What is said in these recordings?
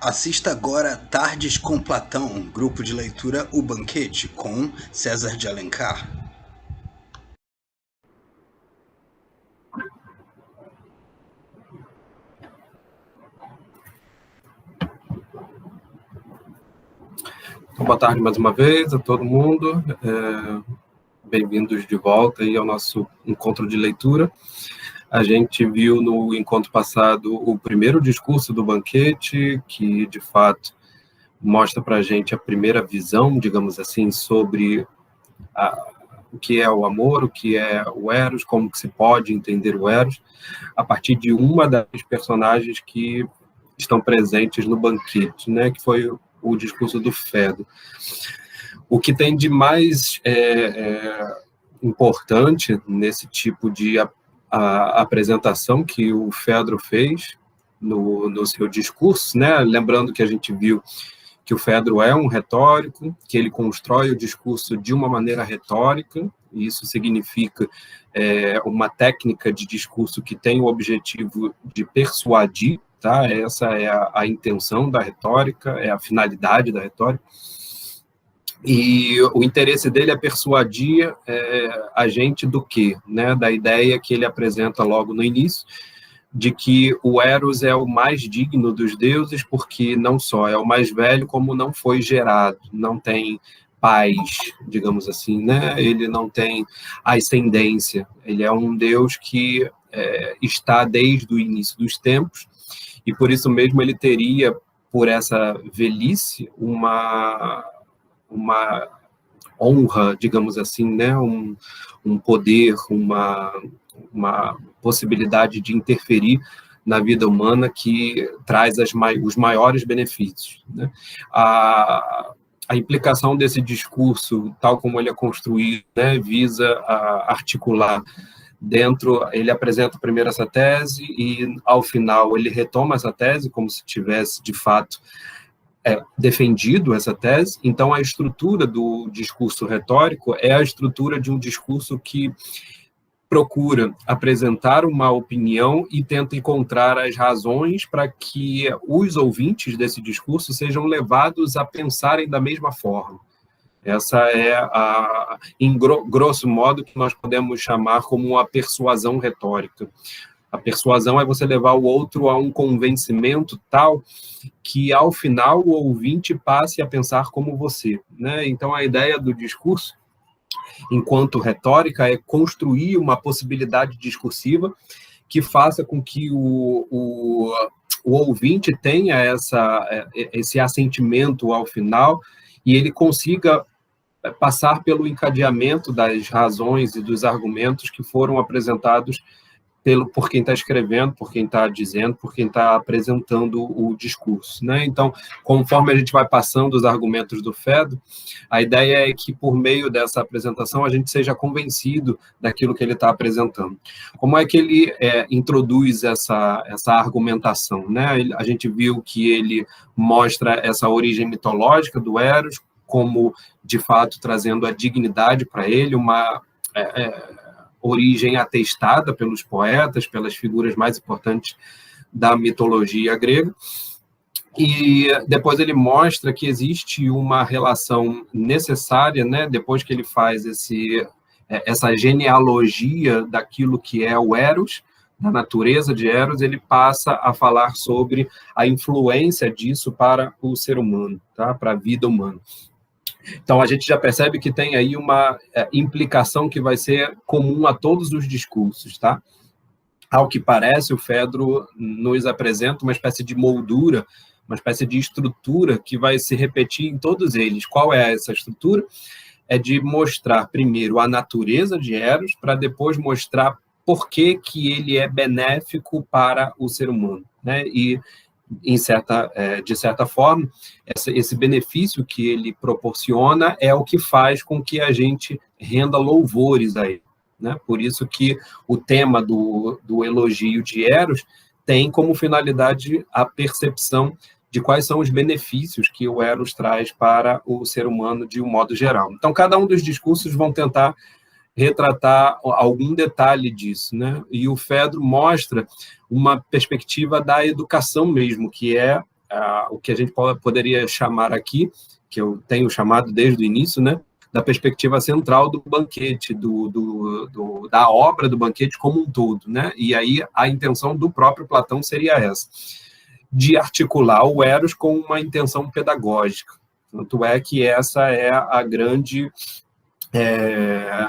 Assista agora Tardes com Platão, grupo de leitura O Banquete, com César de Alencar. Boa tarde mais uma vez a todo mundo. Bem-vindos de volta aí ao nosso encontro de leitura. A gente viu no encontro passado o primeiro discurso do Banquete, que, de fato, mostra para a gente a primeira visão, digamos assim, sobre o que é o amor, o que é o Eros, como que se pode entender o Eros, a partir de uma das personagens que estão presentes no Banquete, né, que foi o discurso do Fedro. O que tem de mais importante nesse tipo de apresentação que o Fedro fez no seu discurso, né? Lembrando que a gente viu que o Fedro é um retórico, que ele constrói o discurso de uma maneira retórica, e isso significa uma técnica de discurso que tem o objetivo de persuadir, tá? Essa é a intenção da retórica, é a finalidade da retórica. E o interesse dele é persuadir a gente do quê? Né? Da ideia que ele apresenta logo no início, de que o Eros é o mais digno dos deuses, porque não só é o mais velho, como não foi gerado, não tem pais, digamos assim, né? Ele não tem ascendência, ele é um deus que está desde o início dos tempos, e por isso mesmo ele teria, por essa velhice, uma honra, digamos assim, né? um poder, uma possibilidade de interferir na vida humana que traz os maiores benefícios, né? A implicação desse discurso, tal como ele é construído, né, visa articular dentro, ele apresenta primeiro essa tese e, ao final, ele retoma essa tese como se tivesse, de fato, defendido essa tese. Então, a estrutura do discurso retórico é a estrutura de um discurso que procura apresentar uma opinião e tenta encontrar as razões para que os ouvintes desse discurso sejam levados a pensarem da mesma forma. Essa é, em grosso modo, que nós podemos chamar como uma persuasão retórica. A persuasão é você levar o outro a um convencimento tal que, ao final, o ouvinte passe a pensar como você, né? Então, a ideia do discurso, enquanto retórica, é construir uma possibilidade discursiva que faça com que o ouvinte tenha esse assentimento ao final e ele consiga passar pelo encadeamento das razões e dos argumentos que foram apresentados por quem está escrevendo, por quem está dizendo, por quem está apresentando o discurso, né? Então, conforme a gente vai passando os argumentos do Fedro, a ideia é que, por meio dessa apresentação, a gente seja convencido daquilo que ele está apresentando. Como é que ele introduz essa argumentação, né? A gente viu que ele mostra essa origem mitológica do Eros, como, de fato, trazendo a dignidade para ele, uma origem atestada pelos poetas, pelas figuras mais importantes da mitologia grega. E depois ele mostra que existe uma relação necessária, né, depois que ele faz essa genealogia daquilo que é o Eros, da natureza de Eros, ele passa a falar sobre a influência disso para o ser humano, tá? Para a vida humana. Então, a gente já percebe que tem aí uma implicação que vai ser comum a todos os discursos, tá? Ao que parece, o Fedro nos apresenta uma espécie de moldura, uma espécie de estrutura que vai se repetir em todos eles. Qual é essa estrutura? É de mostrar, primeiro, a natureza de Eros, para depois mostrar por que ele é benéfico para o ser humano, né? E, de certa forma, esse benefício que ele proporciona é o que faz com que a gente renda louvores a ele, né? Por isso que o tema do elogio de Eros tem como finalidade a percepção de quais são os benefícios que o Eros traz para o ser humano de um modo geral. Então, cada um dos discursos vão tentar retratar algum detalhe disso, né? E o Fedro mostra uma perspectiva da educação mesmo, que é o que a gente poderia chamar aqui, que eu tenho chamado desde o início, né? Da perspectiva central do banquete, da obra do banquete como um todo, né? E aí a intenção do próprio Platão seria essa, de articular o Eros com uma intenção pedagógica. Tanto é que essa é a grande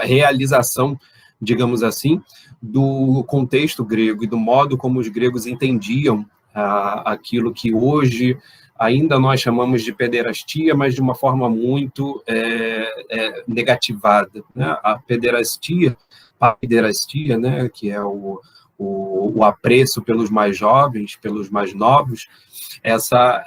realização, digamos assim, do contexto grego e do modo como os gregos entendiam aquilo que hoje ainda nós chamamos de pederastia, mas de uma forma muito negativada, né? A pederastia, né, que é o apreço pelos mais jovens, pelos mais novos, essa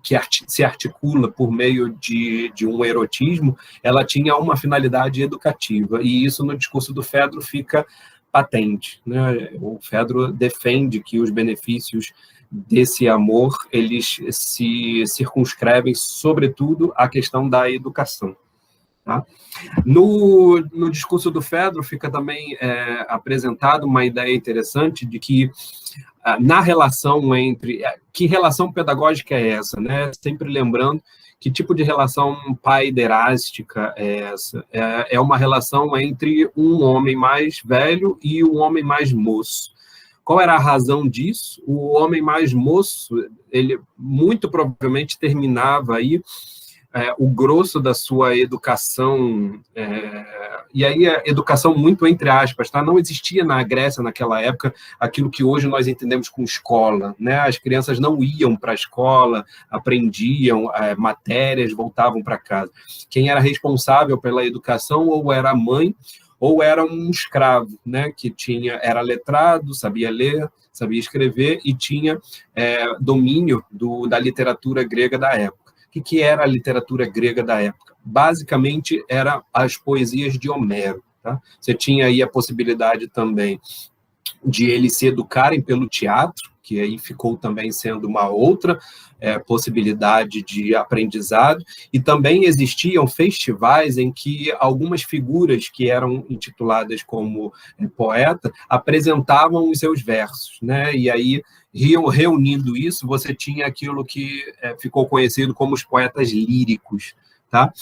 que se articula por meio de um erotismo, ela tinha uma finalidade educativa, e isso no discurso do Fedro fica patente, né? O Fedro defende que os benefícios desse amor, eles se circunscrevem, sobretudo, à questão da educação. Tá? No discurso do Fedro fica também apresentada uma ideia interessante de que na relação entre... Que relação pedagógica é essa? Né? Sempre lembrando que tipo de relação paiderástica é essa? É uma relação entre um homem mais velho e um homem mais moço. Qual era a razão disso? O homem mais moço, ele muito provavelmente terminava aí o grosso da sua educação, e aí a educação muito entre aspas, tá? Não existia na Grécia, naquela época, aquilo que hoje nós entendemos como escola, né? As crianças não iam para a escola, aprendiam matérias, voltavam para casa. Quem era responsável pela educação ou era a mãe, ou era um escravo, né? Que era letrado, sabia ler, sabia escrever e tinha domínio da literatura grega da época. O que era a literatura grega da época? Basicamente, eram as poesias de Homero. Tá? Você tinha aí a possibilidade também de eles se educarem pelo teatro, que aí ficou também sendo uma outra possibilidade de aprendizado, e também existiam festivais em que algumas figuras que eram intituladas como poeta apresentavam os seus versos, né? E aí, reunindo isso, você tinha aquilo que ficou conhecido como os poetas líricos, tá?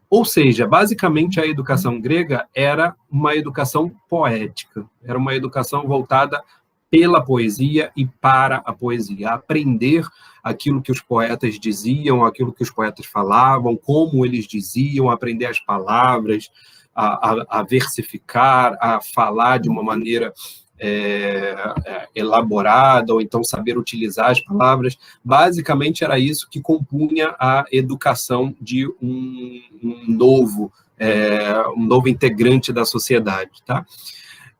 Ou seja, basicamente a educação grega era uma educação poética, era uma educação voltada pela poesia e para a poesia, aprender aquilo que os poetas diziam, aquilo que os poetas falavam, como eles diziam, aprender as palavras, a versificar, a falar de uma maneira elaborada, ou então saber utilizar as palavras. Basicamente era isso que compunha a educação de um novo integrante da sociedade, tá?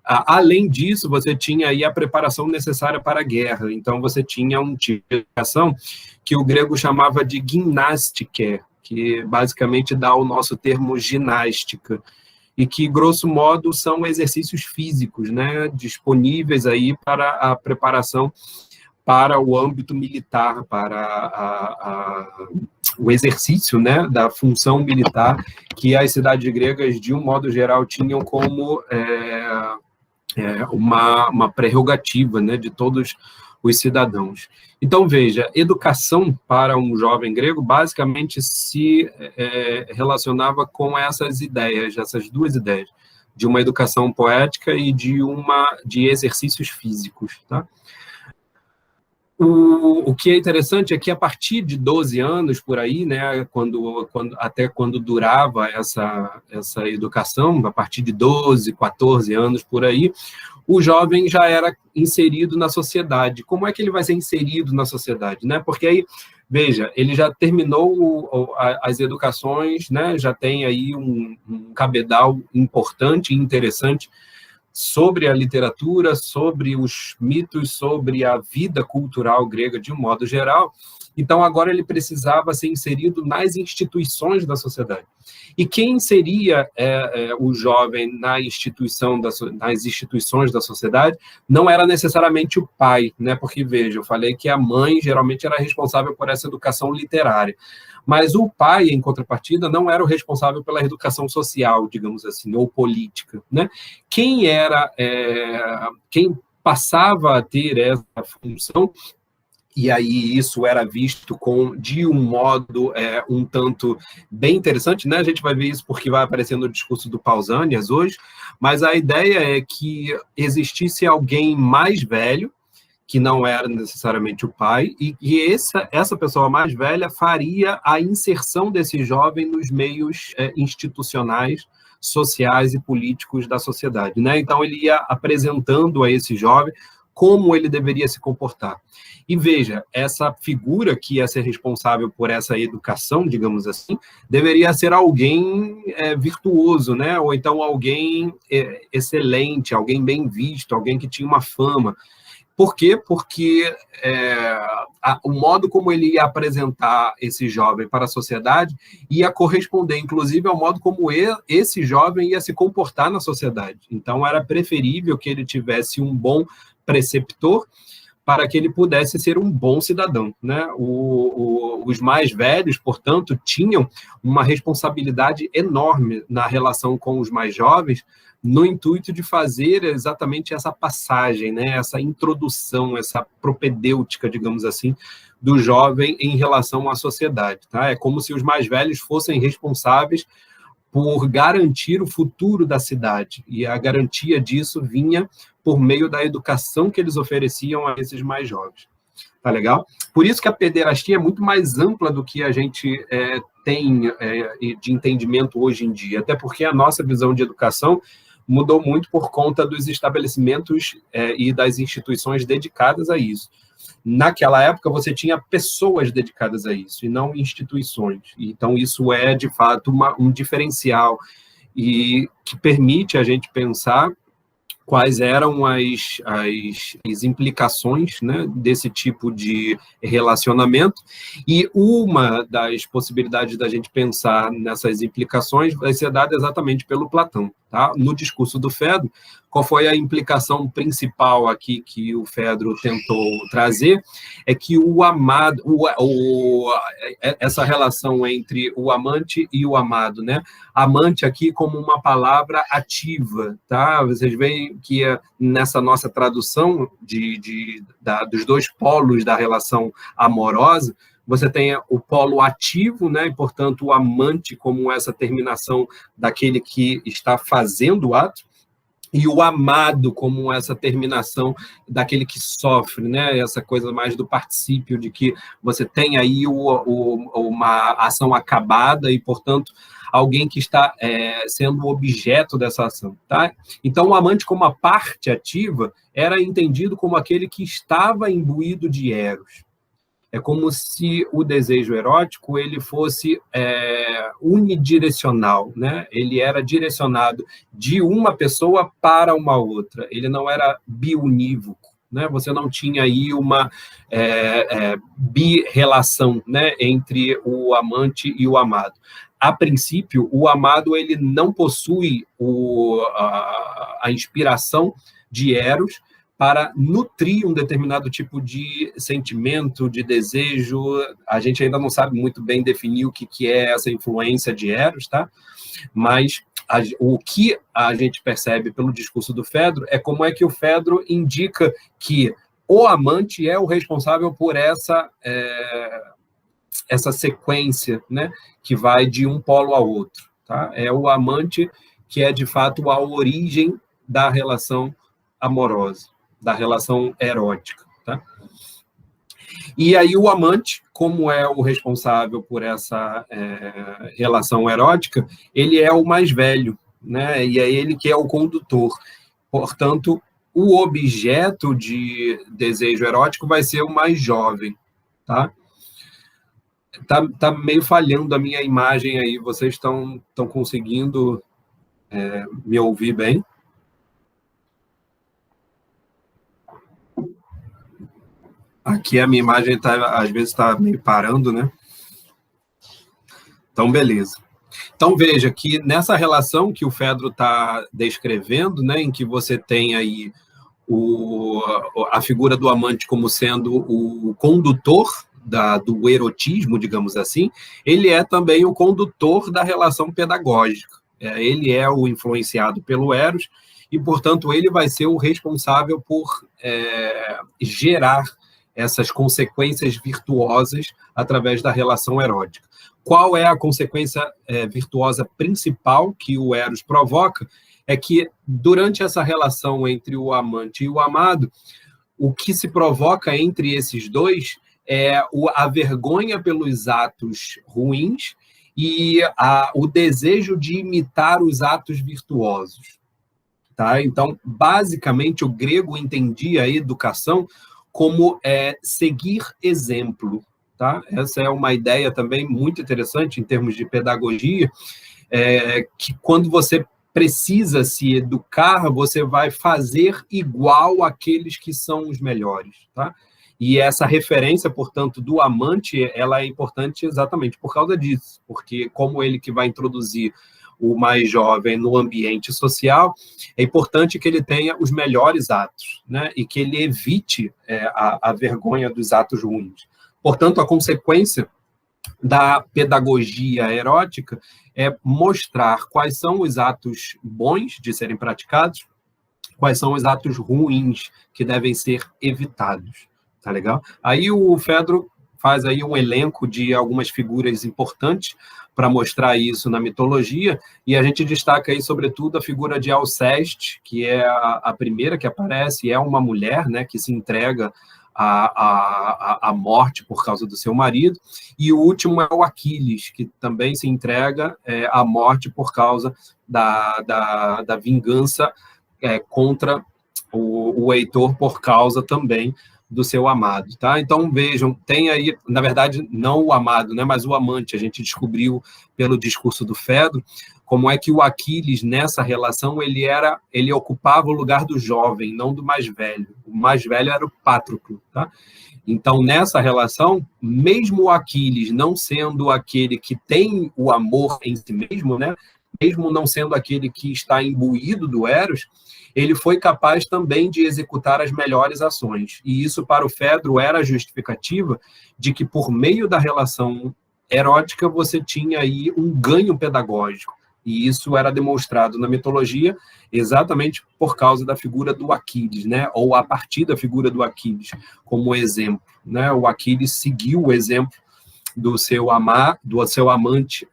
Além disso, você tinha aí a preparação necessária para a guerra. Então, você tinha um tipo de educação que o grego chamava de gymnastike, que basicamente dá o nosso termo ginástica, e que, grosso modo, são exercícios físicos, né, disponíveis aí para a preparação para o âmbito militar, para o exercício, né, da função militar que as cidades gregas, de um modo geral, tinham como uma prerrogativa, né, de todos os cidadãos. Então, veja, educação para um jovem grego basicamente se relacionava com essas ideias, essas duas ideias, de uma educação poética e de exercícios físicos, tá? O que é interessante é que a partir de 12 anos, por aí, né, até quando durava essa educação, a partir de 12, 14 anos, por aí, o jovem já era inserido na sociedade. Como é que ele vai ser inserido na sociedade, né? Porque aí, veja, ele já terminou as educações, né, já tem aí um cabedal importante e interessante sobre a literatura, sobre os mitos, sobre a vida cultural grega de um modo geral, Então, agora ele precisava ser inserido nas instituições da sociedade. E quem inseria o jovem nas instituições da sociedade não era necessariamente o pai, né? Porque, veja, eu falei que a mãe geralmente era responsável por essa educação literária. Mas o pai, em contrapartida, não era o responsável pela educação social, digamos assim, ou política, né? Quem passava a ter essa função, e aí isso era visto de um modo um tanto bem interessante, né? A gente vai ver isso porque vai aparecer no discurso do Pausanias hoje, mas a ideia é que existisse alguém mais velho, que não era necessariamente o pai, e essa pessoa mais velha faria a inserção desse jovem nos meios institucionais, sociais e políticos da sociedade, né? Então, ele ia apresentando a esse jovem como ele deveria se comportar. E veja, essa figura que ia ser responsável por essa educação, digamos assim, deveria ser alguém virtuoso, né? Ou então alguém excelente, alguém bem visto, alguém que tinha uma fama. Por quê? Porque o modo como ele ia apresentar esse jovem para a sociedade ia corresponder, inclusive, ao modo como esse jovem ia se comportar na sociedade. Então, era preferível que ele tivesse um bom preceptor para que ele pudesse ser um bom cidadão, né? Os mais velhos, portanto, tinham uma responsabilidade enorme na relação com os mais jovens, no intuito de fazer exatamente essa passagem, né? Essa introdução, essa propedêutica, digamos assim, do jovem em relação à sociedade. Tá? É como se os mais velhos fossem responsáveis por garantir o futuro da cidade, e a garantia disso vinha por meio da educação que eles ofereciam a esses mais jovens. Tá legal? Por isso que a pederastia é muito mais ampla do que a gente tem de entendimento hoje em dia, até porque a nossa visão de educação mudou muito por conta dos estabelecimentos e das instituições dedicadas a isso. Naquela época, você tinha pessoas dedicadas a isso, e não instituições. Então, isso é, de fato, um diferencial e que permite a gente pensar quais eram as implicações, né, desse tipo de relacionamento, e uma das possibilidades da gente pensar nessas implicações vai ser dada exatamente pelo Platão. Tá? No discurso do Fedro, qual foi a implicação principal aqui que o Fedro tentou trazer? É que o amado, essa relação entre o amante e o amado, né? Amante aqui como uma palavra ativa, tá? Vocês veem que nessa nossa tradução dos dois polos da relação amorosa, você tem o polo ativo, né, e, portanto, o amante como essa terminação daquele que está fazendo o ato, e o amado como essa terminação daquele que sofre, né? Essa coisa mais do particípio, de que você tem aí uma ação acabada e, portanto, alguém que está sendo objeto dessa ação. Tá? Então, o amante como a parte ativa era entendido como aquele que estava imbuído de eros. É como se o desejo erótico ele fosse unidirecional, né? Ele era direcionado de uma pessoa para uma outra. Ele não era biunívoco, né? Você não tinha aí uma birrelação, né, entre o amante e o amado. A princípio, o amado ele não possui a inspiração de Eros para nutrir um determinado tipo de sentimento, de desejo. A gente ainda não sabe muito bem definir o que é essa influência de Eros, tá? Mas o que a gente percebe pelo discurso do Fedro é como é que o Fedro indica que o amante é o responsável por essa sequência, né, que vai de um polo ao outro. Tá? É o amante que é, de fato, a origem da relação amorosa, da relação erótica. Tá? E aí o amante, como é o responsável por essa relação erótica, ele é o mais velho, né? E é ele que é o condutor. Portanto, o objeto de desejo erótico vai ser o mais jovem. Tá? Tá meio falhando a minha imagem aí. Vocês estão conseguindo me ouvir bem? Aqui a minha imagem às vezes está meio parando, né? Então, beleza. Então, veja que nessa relação que o Fedro está descrevendo, né, em que você tem aí a figura do amante como sendo o condutor do erotismo, digamos assim, ele é também o condutor da relação pedagógica. Ele é o influenciado pelo Eros e, portanto, ele vai ser o responsável por gerar essas consequências virtuosas através da relação erótica. Qual é a consequência virtuosa principal que o Eros provoca? É que, durante essa relação entre o amante e o amado, o que se provoca entre esses dois é a vergonha pelos atos ruins e o desejo de imitar os atos virtuosos. Tá? Então, basicamente, o grego entendia a educação como seguir exemplo. Tá? Essa é uma ideia também muito interessante em termos de pedagogia, que quando você precisa se educar, você vai fazer igual àqueles que são os melhores. Tá? E essa referência, portanto, do amante, ela é importante exatamente por causa disso, porque como ele que vai introduzir o mais jovem no ambiente social, é importante que ele tenha os melhores atos, né? E que ele evite a vergonha dos atos ruins. Portanto, a consequência da pedagogia erótica é mostrar quais são os atos bons de serem praticados, quais são os atos ruins que devem ser evitados. Tá legal? Aí o Fedro faz aí um elenco de algumas figuras importantes para mostrar isso na mitologia, e a gente destaca aí, sobretudo, a figura de Alceste, que é a primeira que aparece, é uma mulher, né, que se entrega à morte por causa do seu marido, e o último é o Aquiles, que também se entrega à morte por causa da vingança contra o Heitor, por causa também do seu amado, tá? Então, vejam, tem aí, na verdade, não o amado, né, mas o amante. A gente descobriu pelo discurso do Fedro como é que o Aquiles, nessa relação, ele ocupava o lugar do jovem, não do mais velho. O mais velho era o Patroclo, tá? Então, nessa relação, mesmo o Aquiles não sendo aquele que tem o amor em si mesmo, né, mesmo não sendo aquele que está imbuído do Eros, ele foi capaz também de executar as melhores ações. E isso, para o Fedro, era a justificativa de que, por meio da relação erótica, você tinha aí um ganho pedagógico. E isso era demonstrado na mitologia exatamente por causa da figura do Aquiles, né? Ou a partir da figura do Aquiles, como exemplo. Né? O Aquiles seguiu o exemplo do seu amante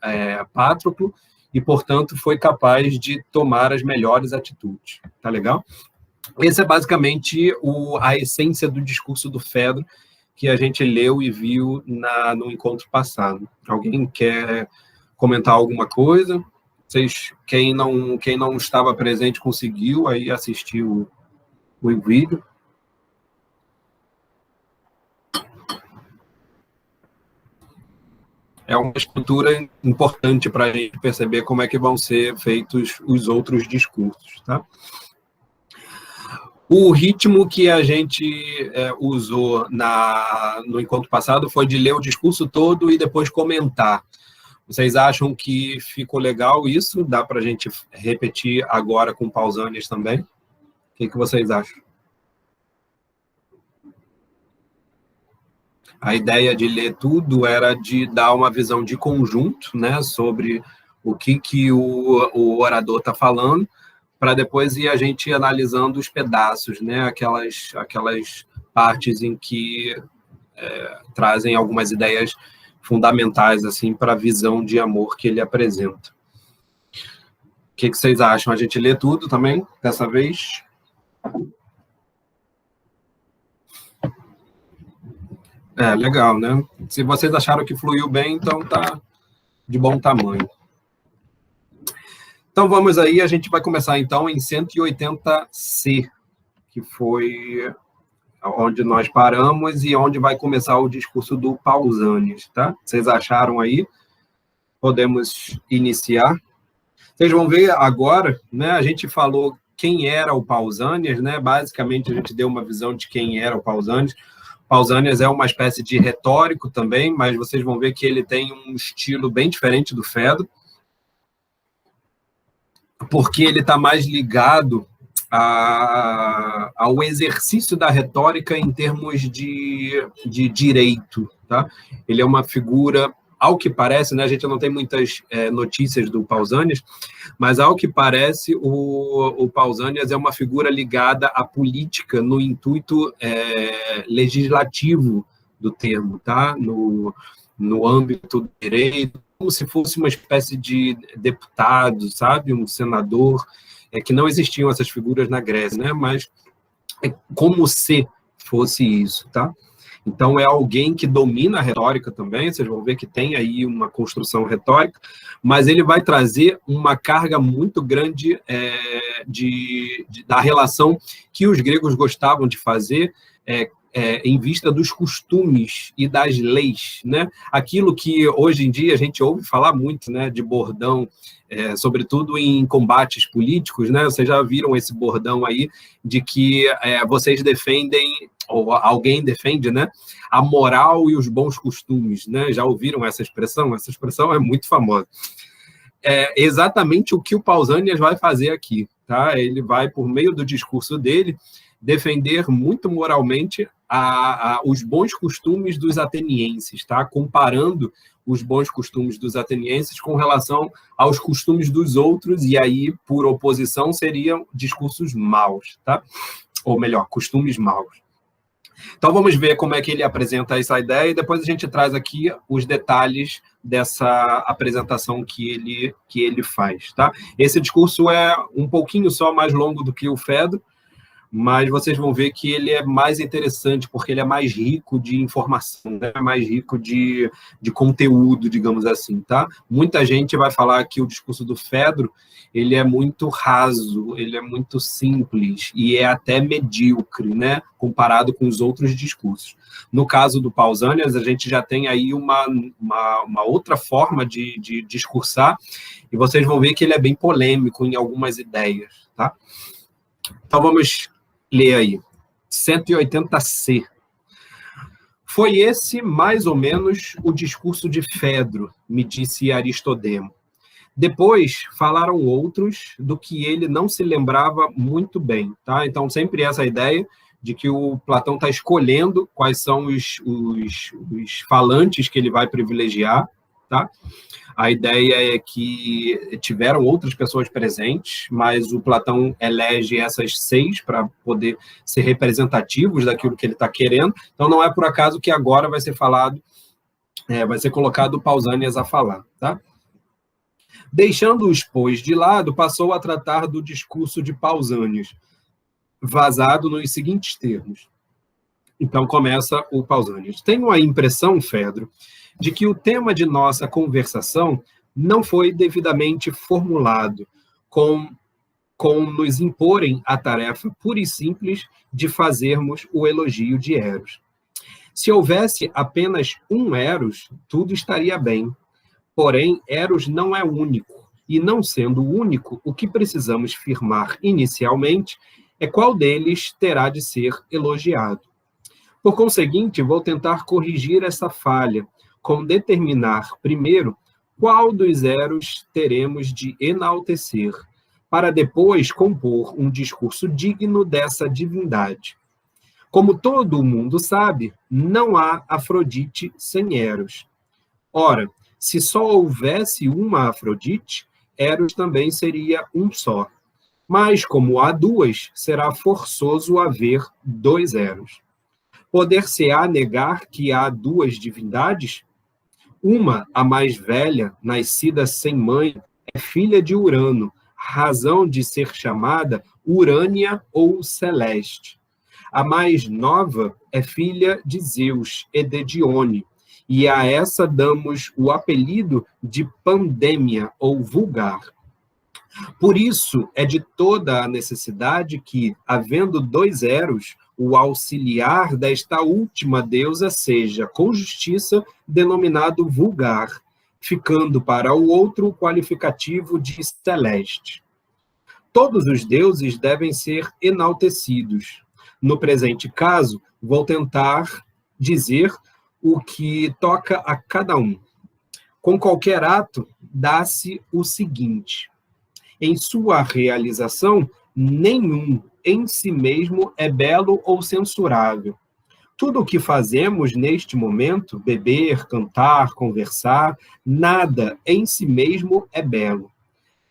Patroclo, e, portanto, foi capaz de tomar as melhores atitudes. Tá legal? Essa é basicamente a essência do discurso do Fedro, que a gente leu e viu no encontro passado. Alguém quer comentar alguma coisa? Quem não estava presente conseguiu aí assistir o vídeo? É uma estrutura importante para a gente perceber como é que vão ser feitos os outros discursos, tá? O ritmo que a gente usou no encontro passado foi de ler o discurso todo e depois comentar. Vocês acham que ficou legal isso? Dá para a gente repetir agora com Pausanias também? O que vocês acham? A ideia de ler tudo era de dar uma visão de conjunto, né, sobre o que o orador está falando, para depois ir a gente analisando os pedaços, né, aquelas partes em que trazem algumas ideias fundamentais assim, para a visão de amor que ele apresenta. O que vocês acham? A gente lê tudo também, dessa vez? Legal, né? Se vocês acharam que fluiu bem, então tá de bom tamanho. Então vamos aí, a gente vai começar então em 180C, que foi onde nós paramos e onde vai começar o discurso do Pausanias, tá? Vocês acharam aí? Podemos iniciar. Vocês vão ver agora, né? A gente falou quem era o Pausanias, né? Basicamente a gente deu uma visão de quem era o Pausanias. Pausanias é uma espécie de retórico também, mas vocês vão ver que ele tem um estilo bem diferente do Fedro, porque ele está mais ligado ao exercício da retórica em termos de direito. Tá? Ele é uma figura, ao que parece, né, a gente não tem muitas notícias do Pausanias, mas ao que parece, o Pausanias é uma figura ligada à política no intuito legislativo do termo, tá? No âmbito do direito, como se fosse uma espécie de deputado, sabe? Um senador, que não existiam essas figuras na Grécia, né? Mas é como se fosse isso, tá? Então, é alguém que domina a retórica também, vocês vão ver que tem aí uma construção retórica, mas ele vai trazer uma carga muito grande da relação que os gregos gostavam de fazer em vista dos costumes e das leis, né? Aquilo que hoje em dia a gente ouve falar muito, né, de bordão, sobretudo em combates políticos, né? Vocês já viram esse bordão aí de que vocês defendem, ou alguém defende, né, a moral e os bons costumes, né? Já ouviram essa expressão? Essa expressão é muito famosa. É exatamente o que o Pausanias vai fazer aqui, tá? Ele vai, por meio do discurso dele, defender muito moralmente os bons costumes dos atenienses, tá? Comparando os bons costumes dos atenienses com relação aos costumes dos outros, e aí, por oposição, seriam discursos maus, tá? Ou melhor, costumes maus. Então, vamos ver como é que ele apresenta essa ideia e depois a gente traz aqui os detalhes dessa apresentação que ele faz, tá? Esse discurso é um pouquinho só mais longo do que o Fedro, mas vocês vão ver que ele é mais interessante, porque ele é mais rico de informação, né? Mais rico de conteúdo, digamos assim, tá? Muita gente vai falar que o discurso do Fedro, ele é muito raso, ele é muito simples, e é até medíocre, né? Comparado com os outros discursos. No caso do Pausanias, a gente já tem aí uma outra forma de discursar, e vocês vão ver que ele é bem polêmico em algumas ideias, tá? Então, vamos ler aí. 180C. Foi esse, mais ou menos, o discurso de Fedro, me disse Aristodemo. Depois falaram outros do que ele não se lembrava muito bem. Tá? Então, sempre essa ideia de que o Platão está escolhendo quais são os falantes que ele vai privilegiar. Tá? A ideia é que tiveram outras pessoas presentes, mas o Platão elege essas 6 para poder ser representativos daquilo que ele está querendo. Então, não é por acaso que agora vai ser falado, vai ser colocado o Pausanias a falar. Tá? Deixando-os, pois, de lado, passou a tratar do discurso de Pausanias, vazado nos seguintes termos. Então, começa o Pausanias. Tenho a impressão, Fedro, de que o tema de nossa conversação não foi devidamente formulado, com nos imporem a tarefa pura e simples de fazermos o elogio de Eros. Se houvesse apenas um Eros, tudo estaria bem. Porém, Eros não é único, e não sendo único, o que precisamos firmar inicialmente é qual deles terá de ser elogiado. Por conseguinte, vou tentar corrigir essa falha, com determinar, primeiro, qual dos Eros teremos de enaltecer, para depois compor um discurso digno dessa divindade. Como todo mundo sabe, não há Afrodite sem Eros. Ora, se só houvesse uma Afrodite, Eros também seria um só. Mas, como há 2, será forçoso haver 2 Eros. Poder-se-á negar que há 2 divindades? Uma, a mais velha, nascida sem mãe, é filha de Urano, razão de ser chamada Urânia ou Celeste. A mais nova é filha de Zeus e de Dione, e a essa damos o apelido de Pandêmia ou Vulgar. Por isso, é de toda a necessidade que, havendo 2 Eros, o auxiliar desta última deusa seja, com justiça, denominado vulgar, ficando para o outro o qualificativo de celeste. Todos os deuses devem ser enaltecidos. No presente caso, vou tentar dizer o que toca a cada um. Com qualquer ato, dá-se o seguinte: em sua realização, nenhum em si mesmo é belo ou censurável. Tudo o que fazemos neste momento, beber, cantar, conversar, nada em si mesmo é belo.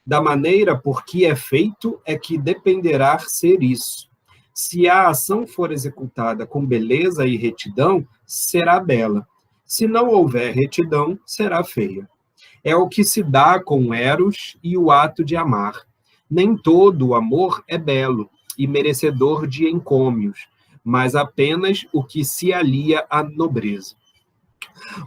Da maneira por que é feito é que dependerá ser isso. Se a ação for executada com beleza e retidão, será bela. Se não houver retidão, será feia. É o que se dá com Eros e o ato de amar. Nem todo o amor é belo e merecedor de encômios, mas apenas o que se alia à nobreza.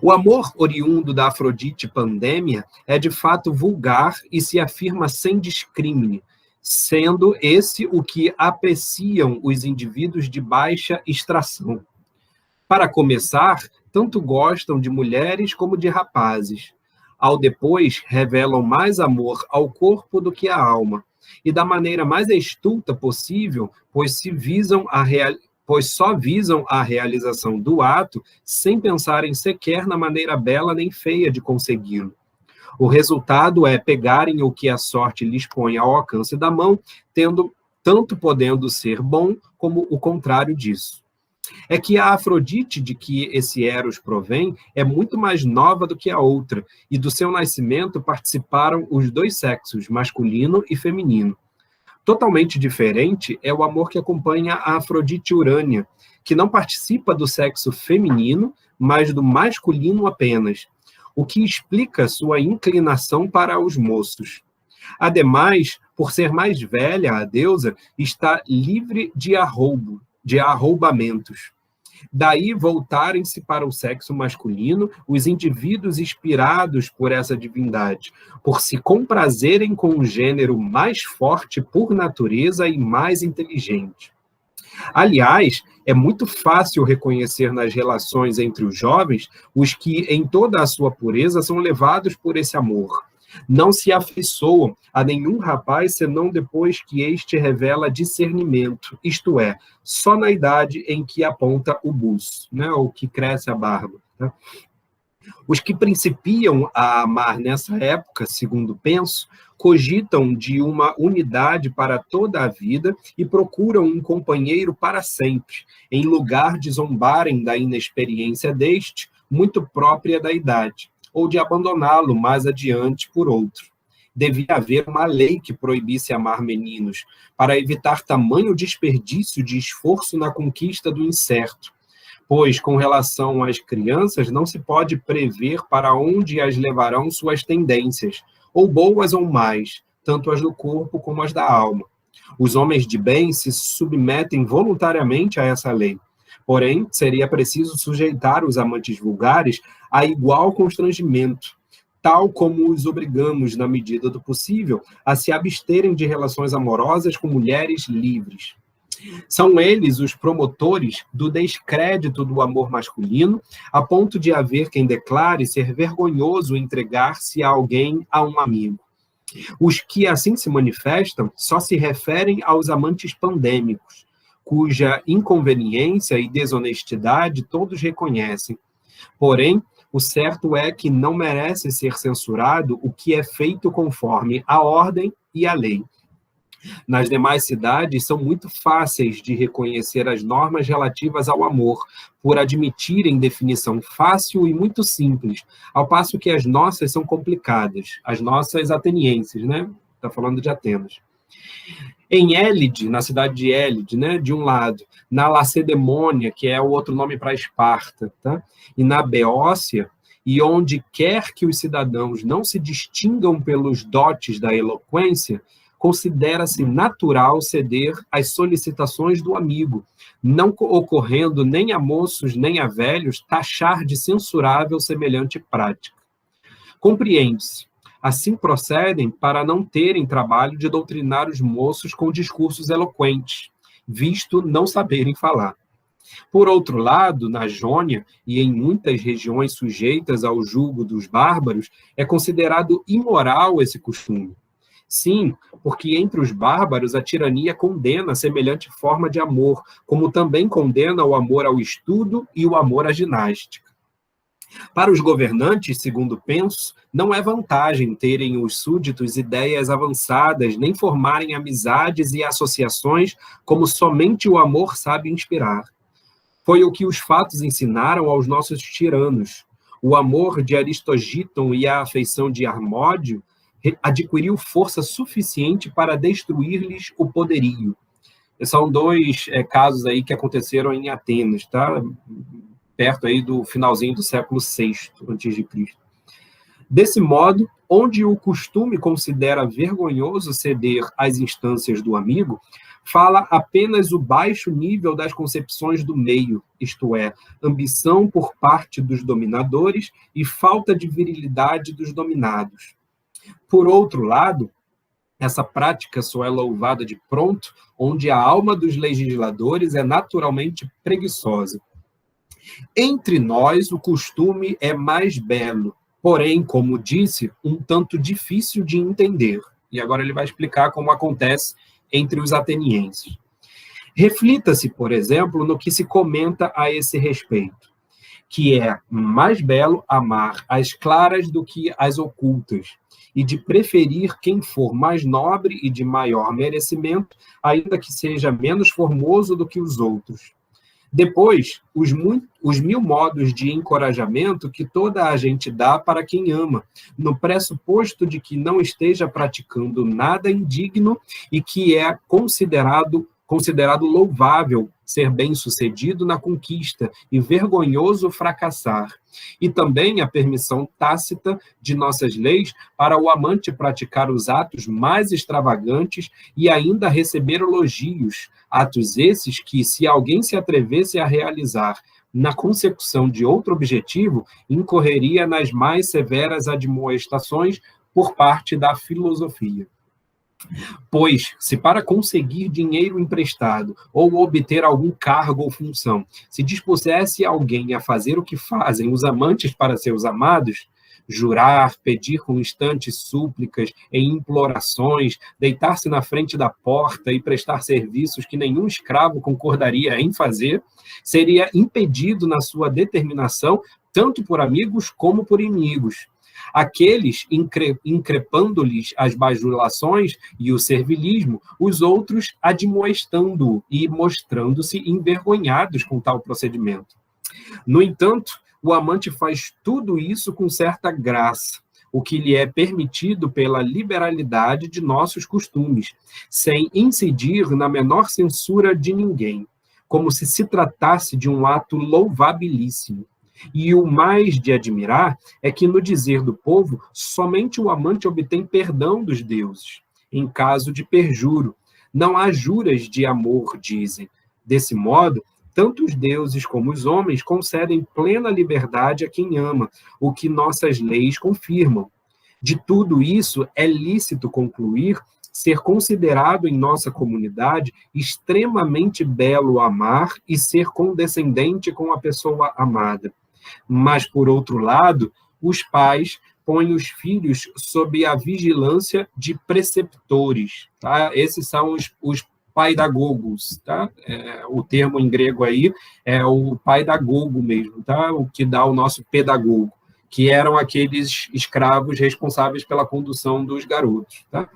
O amor oriundo da Afrodite Pandêmia é de fato vulgar e se afirma sem discrimine, sendo esse o que apreciam os indivíduos de baixa extração. Para começar, tanto gostam de mulheres como de rapazes. Ao depois, revelam mais amor ao corpo do que à alma, e da maneira mais estulta possível, pois só visam a realização do ato sem pensarem sequer na maneira bela nem feia de consegui-lo. O resultado é pegarem o que a sorte lhes põe ao alcance da mão, tanto podendo ser bom como o contrário disso. É que a Afrodite de que esse Eros provém é muito mais nova do que a outra, e do seu nascimento participaram os dois sexos, masculino e feminino. Totalmente diferente é o amor que acompanha a Afrodite Urânia, que não participa do sexo feminino, mas do masculino apenas, o que explica sua inclinação para os moços. Ademais, por ser mais velha, a deusa está livre de arroubamentos. Daí voltarem-se para o sexo masculino os indivíduos inspirados por essa divindade, por se comprazerem com um gênero mais forte por natureza e mais inteligente. Aliás, é muito fácil reconhecer nas relações entre os jovens os que, em toda a sua pureza, são levados por esse amor. Não se afeiçoam a nenhum rapaz senão depois que este revela discernimento, isto é, só na idade em que aponta o buço, né, ou que cresce a barba. Né? Os que principiam a amar nessa época, segundo penso, cogitam de uma unidade para toda a vida e procuram um companheiro para sempre, em lugar de zombarem da inexperiência deste, muito própria da idade, ou de abandoná-lo mais adiante por outro. Devia haver uma lei que proibisse amar meninos, para evitar tamanho desperdício de esforço na conquista do incerto, pois, com relação às crianças, não se pode prever para onde as levarão suas tendências, ou boas ou más, tanto as do corpo como as da alma. Os homens de bem se submetem voluntariamente a essa lei. Porém, seria preciso sujeitar os amantes vulgares a igual constrangimento, tal como os obrigamos, na medida do possível, a se absterem de relações amorosas com mulheres livres. São eles os promotores do descrédito do amor masculino, a ponto de haver quem declare ser vergonhoso entregar-se a alguém, a um amigo. Os que assim se manifestam só se referem aos amantes pandêmicos, cuja inconveniência e desonestidade todos reconhecem. Porém, o certo é que não merece ser censurado o que é feito conforme a ordem e a lei. Nas demais cidades, são muito fáceis de reconhecer as normas relativas ao amor, por admitirem definição fácil e muito simples, ao passo que as nossas são complicadas, as nossas atenienses, né? Está falando de Atenas. Em Élide, na cidade de Élide, né, de um lado, na Lacedemônia, que é o outro nome para Esparta, tá? E na Beócia, e onde quer que os cidadãos não se distingam pelos dotes da eloquência, considera-se natural ceder às solicitações do amigo, não ocorrendo nem a moços nem a velhos taxar de censurável semelhante prática. Compreende-se. Assim procedem para não terem trabalho de doutrinar os moços com discursos eloquentes, visto não saberem falar. Por outro lado, na Jônia e em muitas regiões sujeitas ao jugo dos bárbaros, é considerado imoral esse costume. Sim, porque entre os bárbaros a tirania condena semelhante forma de amor, como também condena o amor ao estudo e o amor à ginástica. Para os governantes, segundo penso, não é vantagem terem os súditos ideias avançadas, nem formarem amizades e associações como somente o amor sabe inspirar. Foi o que os fatos ensinaram aos nossos tiranos. O amor de Aristogiton e a afeição de Harmódio adquiriu força suficiente para destruir-lhes o poderio. São dois casos aí que aconteceram em Atenas, tá? Perto aí do finalzinho do século VI a.C. Desse modo, onde o costume considera vergonhoso ceder às instâncias do amigo, fala apenas o baixo nível das concepções do meio, isto é, ambição por parte dos dominadores e falta de virilidade dos dominados. Por outro lado, essa prática só é louvada de pronto, onde a alma dos legisladores é naturalmente preguiçosa. Entre nós, o costume é mais belo, porém, como disse, um tanto difícil de entender. E agora ele vai explicar como acontece entre os atenienses. Reflita-se, por exemplo, no que se comenta a esse respeito, que é mais belo amar as claras do que as ocultas, e de preferir quem for mais nobre e de maior merecimento, ainda que seja menos formoso do que os outros. Depois, os 1000 modos de encorajamento que toda a gente dá para quem ama, no pressuposto de que não esteja praticando nada indigno e que é considerado louvável ser bem-sucedido na conquista e vergonhoso fracassar. E também a permissão tácita de nossas leis para o amante praticar os atos mais extravagantes e ainda receber elogios, atos esses que, se alguém se atrevesse a realizar na consecução de outro objetivo, incorreria nas mais severas admoestações por parte da filosofia. Pois, se para conseguir dinheiro emprestado ou obter algum cargo ou função, se dispusesse alguém a fazer o que fazem os amantes para seus amados, jurar, pedir constantes súplicas e implorações, deitar-se na frente da porta e prestar serviços que nenhum escravo concordaria em fazer, seria impedido na sua determinação, tanto por amigos como por inimigos. Aqueles increpando-lhes as bajulações e o servilismo, os outros admoestando-o e mostrando-se envergonhados com tal procedimento. No entanto, o amante faz tudo isso com certa graça, o que lhe é permitido pela liberalidade de nossos costumes, sem incidir na menor censura de ninguém, como se tratasse de um ato louvabilíssimo. E o mais de admirar é que, no dizer do povo, somente o amante obtém perdão dos deuses, em caso de perjuro. Não há juras de amor, dizem. Desse modo, tanto os deuses como os homens concedem plena liberdade a quem ama, o que nossas leis confirmam. De tudo isso, é lícito concluir ser considerado em nossa comunidade extremamente belo amar e ser condescendente com a pessoa amada. Mas, por outro lado, os pais põem os filhos sob a vigilância de preceptores. Tá? Esses são os paidagogos. Tá? O termo em grego aí é o paidagogo mesmo, tá? O que dá o nosso pedagogo, que eram aqueles escravos responsáveis pela condução dos garotos. Tá?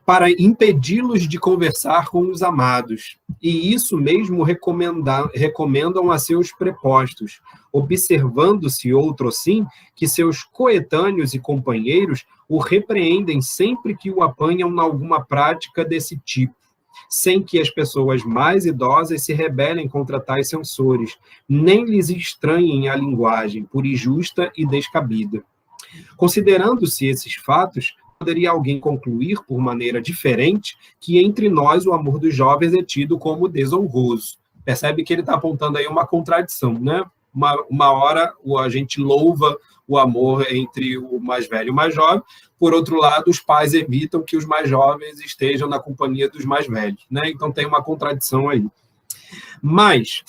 Para impedi-los de conversar com os amados. E isso mesmo recomendam a seus prepostos, observando-se outrossim que seus coetâneos e companheiros o repreendem sempre que o apanham em alguma prática desse tipo, sem que as pessoas mais idosas se rebelem contra tais censores, nem lhes estranhem a linguagem, por injusta e descabida. Considerando-se esses fatos, poderia alguém concluir, por maneira diferente, que entre nós o amor dos jovens é tido como desonroso. Percebe que ele está apontando aí uma contradição, né? Uma hora a gente louva o amor entre o mais velho e o mais jovem, por outro lado, os pais evitam que os mais jovens estejam na companhia dos mais velhos, né? Então tem uma contradição aí. Mas,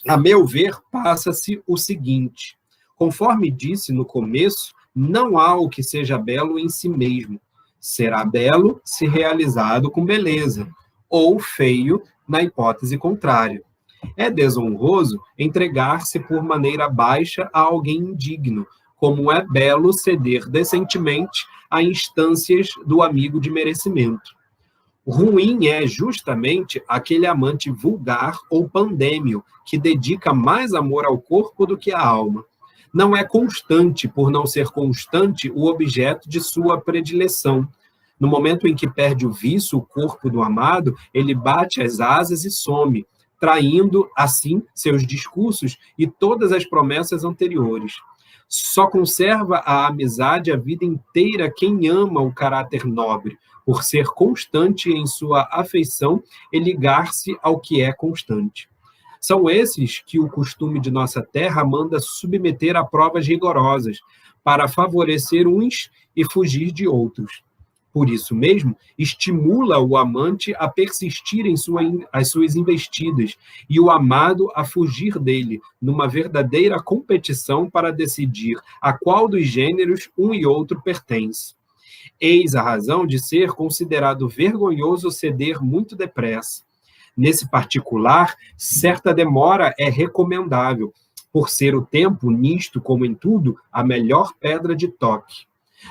a meu ver, passa-se o seguinte: conforme disse no começo, não há o que seja belo em si mesmo, Será belo se realizado com beleza, ou feio na hipótese contrária. É desonroso entregar-se por maneira baixa a alguém indigno, como é belo ceder decentemente a instâncias do amigo de merecimento. Ruim é justamente aquele amante vulgar ou pandêmio, que dedica mais amor ao corpo do que à alma. Não é constante, por não ser constante, o objeto de sua predileção. No momento em que perde o viço, o corpo do amado, ele bate as asas e some, traindo, assim, seus discursos e todas as promessas anteriores. Só conserva a amizade a vida inteira quem ama o caráter nobre, por ser constante em sua afeição e ligar-se ao que é constante. São esses que o costume de nossa terra manda submeter a provas rigorosas, para favorecer uns e fugir de outros. Por isso mesmo, estimula o amante a persistir em as suas investidas e o amado a fugir dele, numa verdadeira competição para decidir a qual dos gêneros um e outro pertence. Eis a razão de ser considerado vergonhoso ceder muito depressa. Nesse particular, certa demora é recomendável, por ser o tempo, nisto como em tudo, a melhor pedra de toque.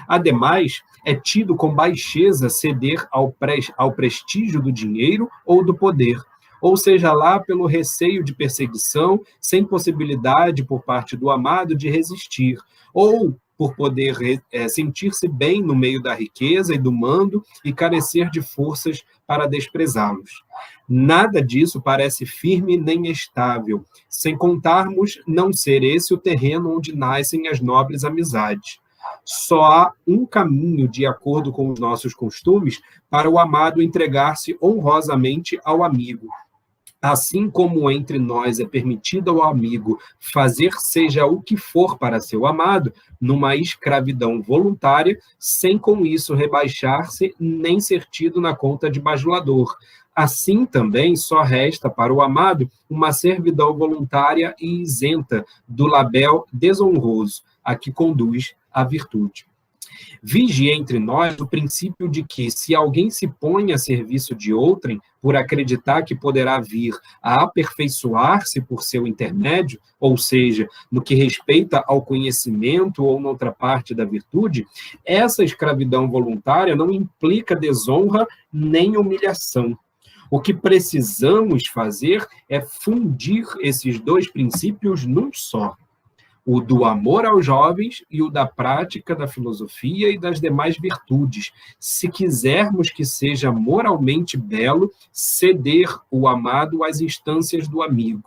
Ademais, é tido com baixeza ceder ao prestígio do dinheiro ou do poder, ou seja lá pelo receio de perseguição, sem possibilidade por parte do amado de resistir, ou por poder sentir-se bem no meio da riqueza e do mando e carecer de forças para desprezá-los. Nada disso parece firme nem estável, sem contarmos não ser esse o terreno onde nascem as nobres amizades. Só há um caminho, de acordo com os nossos costumes, para o amado entregar-se honrosamente ao amigo. Assim como entre nós é permitido ao amigo fazer seja o que for para seu amado, numa escravidão voluntária, sem com isso rebaixar-se nem ser tido na conta de bajulador. Assim também só resta para o amado uma servidão voluntária e isenta do label desonroso, a que conduz à virtude. Vige entre nós o princípio de que, se alguém se põe a serviço de outrem, por acreditar que poderá vir a aperfeiçoar-se por seu intermédio, ou seja, no que respeita ao conhecimento ou noutra parte da virtude, essa escravidão voluntária não implica desonra nem humilhação. O que precisamos fazer é fundir esses dois princípios num só: o do amor aos jovens e o da prática da filosofia e das demais virtudes, se quisermos que seja moralmente belo ceder o amado às instâncias do amigo.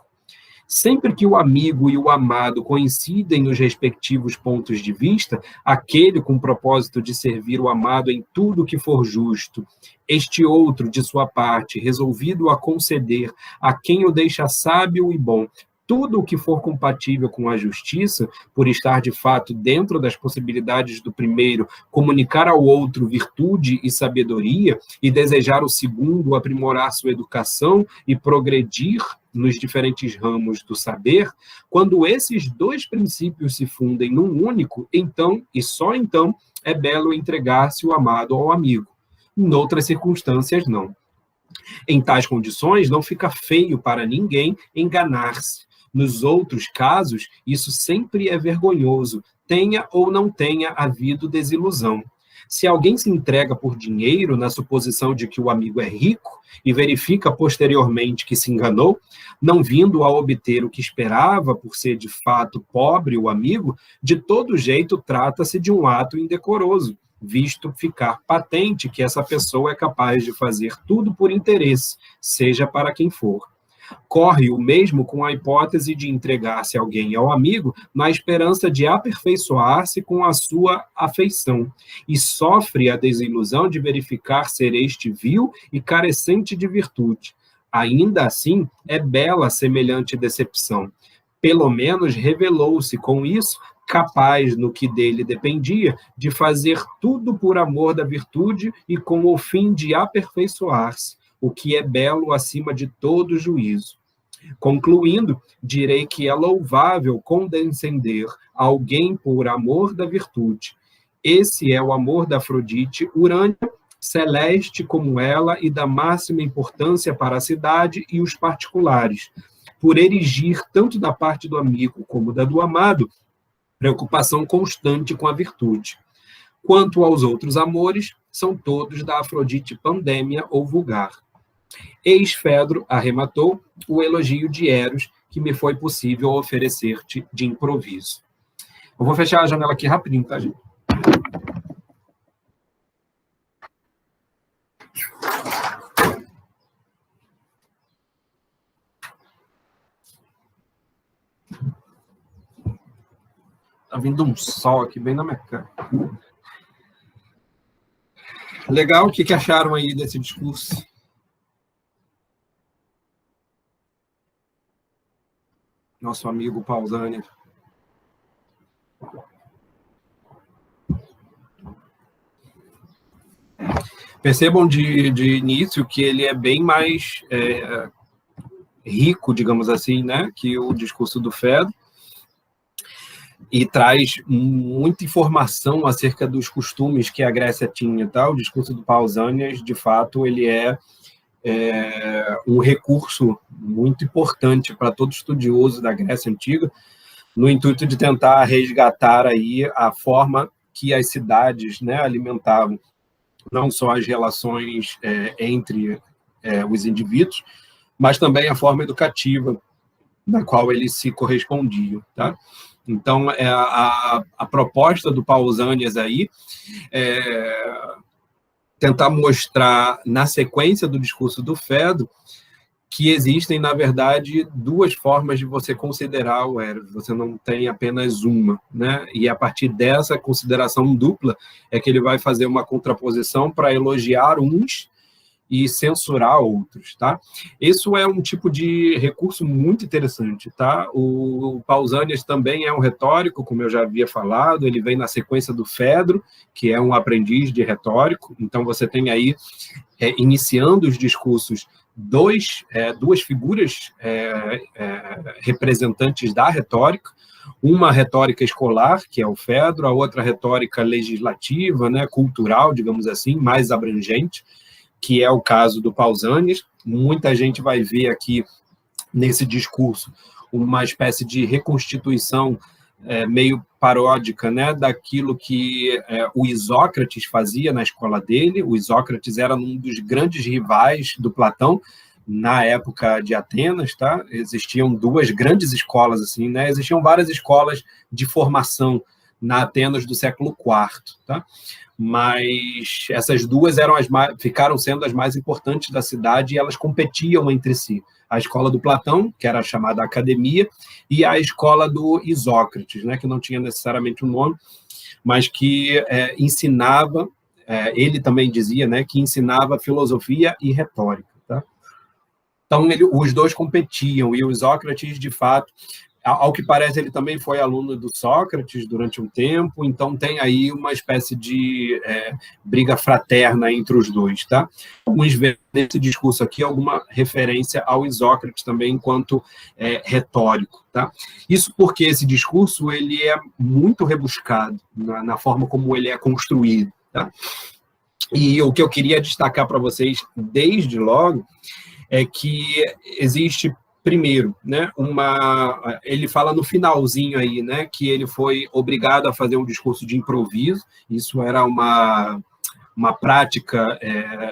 Sempre que o amigo e o amado coincidem nos respectivos pontos de vista, aquele com o propósito de servir o amado em tudo que for justo, este outro, de sua parte, resolvido a conceder a quem o deixa sábio e bom tudo o que for compatível com a justiça, por estar de fato dentro das possibilidades do primeiro, comunicar ao outro virtude e sabedoria, e desejar o segundo aprimorar sua educação e progredir nos diferentes ramos do saber, quando esses dois princípios se fundem num único, então, e só então, é belo entregar-se o amado ao amigo. Em outras circunstâncias, não. Em tais condições, não fica feio para ninguém enganar-se. Nos outros casos, isso sempre é vergonhoso, tenha ou não tenha havido desilusão. Se alguém se entrega por dinheiro na suposição de que o amigo é rico e verifica posteriormente que se enganou, não vindo a obter o que esperava por ser de fato pobre o amigo, de todo jeito trata-se de um ato indecoroso, visto ficar patente que essa pessoa é capaz de fazer tudo por interesse, seja para quem for. Corre o mesmo com a hipótese de entregar-se alguém ao amigo na esperança de aperfeiçoar-se com a sua afeição, e sofre a desilusão de verificar ser este vil e carecente de virtude. Ainda assim, é bela semelhante decepção. Pelo menos revelou-se com isso capaz, no que dele dependia, de fazer tudo por amor da virtude e com o fim de aperfeiçoar-se, o que é belo acima de todo juízo. Concluindo, direi que é louvável condescender alguém por amor da virtude. Esse é o amor da Afrodite, Urânia, celeste como ela e da máxima importância para a cidade e os particulares, por erigir, tanto da parte do amigo como da do amado, preocupação constante com a virtude. Quanto aos outros amores, são todos da Afrodite pandêmia ou vulgar. Eis, Fedro, arrematou, o elogio de Eros, que me foi possível oferecer-te de improviso. Eu vou fechar a janela aqui rapidinho, tá, gente? Tá vindo um sol aqui bem na minha cara. Legal, o que acharam aí desse discurso? Nosso amigo Pausanias. Percebam de início que ele é bem mais rico, digamos assim, né, que o discurso do Fedro, e traz muita informação acerca dos costumes que a Grécia tinha. Tá? O discurso do Pausanias, de fato, ele é um recurso muito importante para todo estudioso da Grécia Antiga, no intuito de tentar resgatar aí a forma que as cidades, né, alimentavam não só as relações entre os indivíduos, mas também a forma educativa na qual eles se correspondiam. Tá? Então, a proposta do Pausanias aí é tentar mostrar, na sequência do discurso do Fedro, que existem, na verdade, duas formas de você considerar o Eros. Você não tem apenas uma, né? E a partir dessa consideração dupla é que ele vai fazer uma contraposição para elogiar uns e censurar outros, tá? Isso é um tipo de recurso muito interessante, tá? O Pausanias também é um retórico, como eu já havia falado, ele vem na sequência do Fedro, que é um aprendiz de retórico, então você tem aí, iniciando os discursos, duas figuras representantes da retórica, uma retórica escolar, que é o Fedro, a outra retórica legislativa, né, cultural, digamos assim, mais abrangente, que é o caso do Pausanias. Muita gente vai ver aqui nesse discurso uma espécie de reconstituição meio paródica, né, daquilo que o Isócrates fazia na escola dele. O Isócrates era um dos grandes rivais do Platão na época de Atenas, tá? Existiam duas grandes escolas, assim, né? Existiam várias escolas de formação na Atenas do século IV, tá? Mas essas duas ficaram sendo as mais importantes da cidade e elas competiam entre si. A escola do Platão, que era chamada Academia, e a escola do Isócrates, né, que não tinha necessariamente um nome, mas que ensinava, ele também dizia, né, que ensinava filosofia e retórica. Tá? Então, os dois competiam, e o Isócrates, de fato, ao que parece, ele também foi aluno do Sócrates durante um tempo, então tem aí uma espécie de briga fraterna entre os dois. Tá? Alguns veem nesse discurso aqui alguma referência ao Isócrates também enquanto retórico. Tá? Isso porque esse discurso ele é muito rebuscado na forma como ele é construído. Tá? E o que eu queria destacar para vocês desde logo é que existe... Primeiro, né, ele fala no finalzinho aí, né, que ele foi obrigado a fazer um discurso de improviso. Isso era uma prática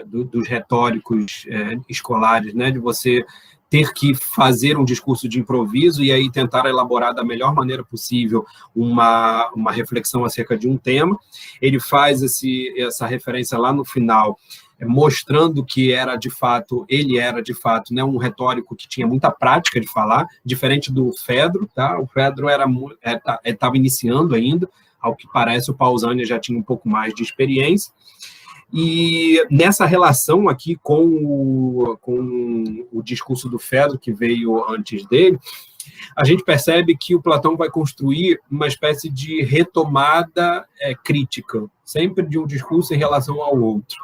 dos retóricos escolares, né, de você ter que fazer um discurso de improviso e aí tentar elaborar da melhor maneira possível uma reflexão acerca de um tema. Ele faz essa referência lá no final, mostrando que ele era de fato, né, um retórico que tinha muita prática de falar, diferente do Fedro, tá? O Fedro estava iniciando ainda, ao que parece o Pausanias já tinha um pouco mais de experiência, e nessa relação aqui com o discurso do Fedro, que veio antes dele, a gente percebe que o Platão vai construir uma espécie de retomada crítica, sempre de um discurso em relação ao outro.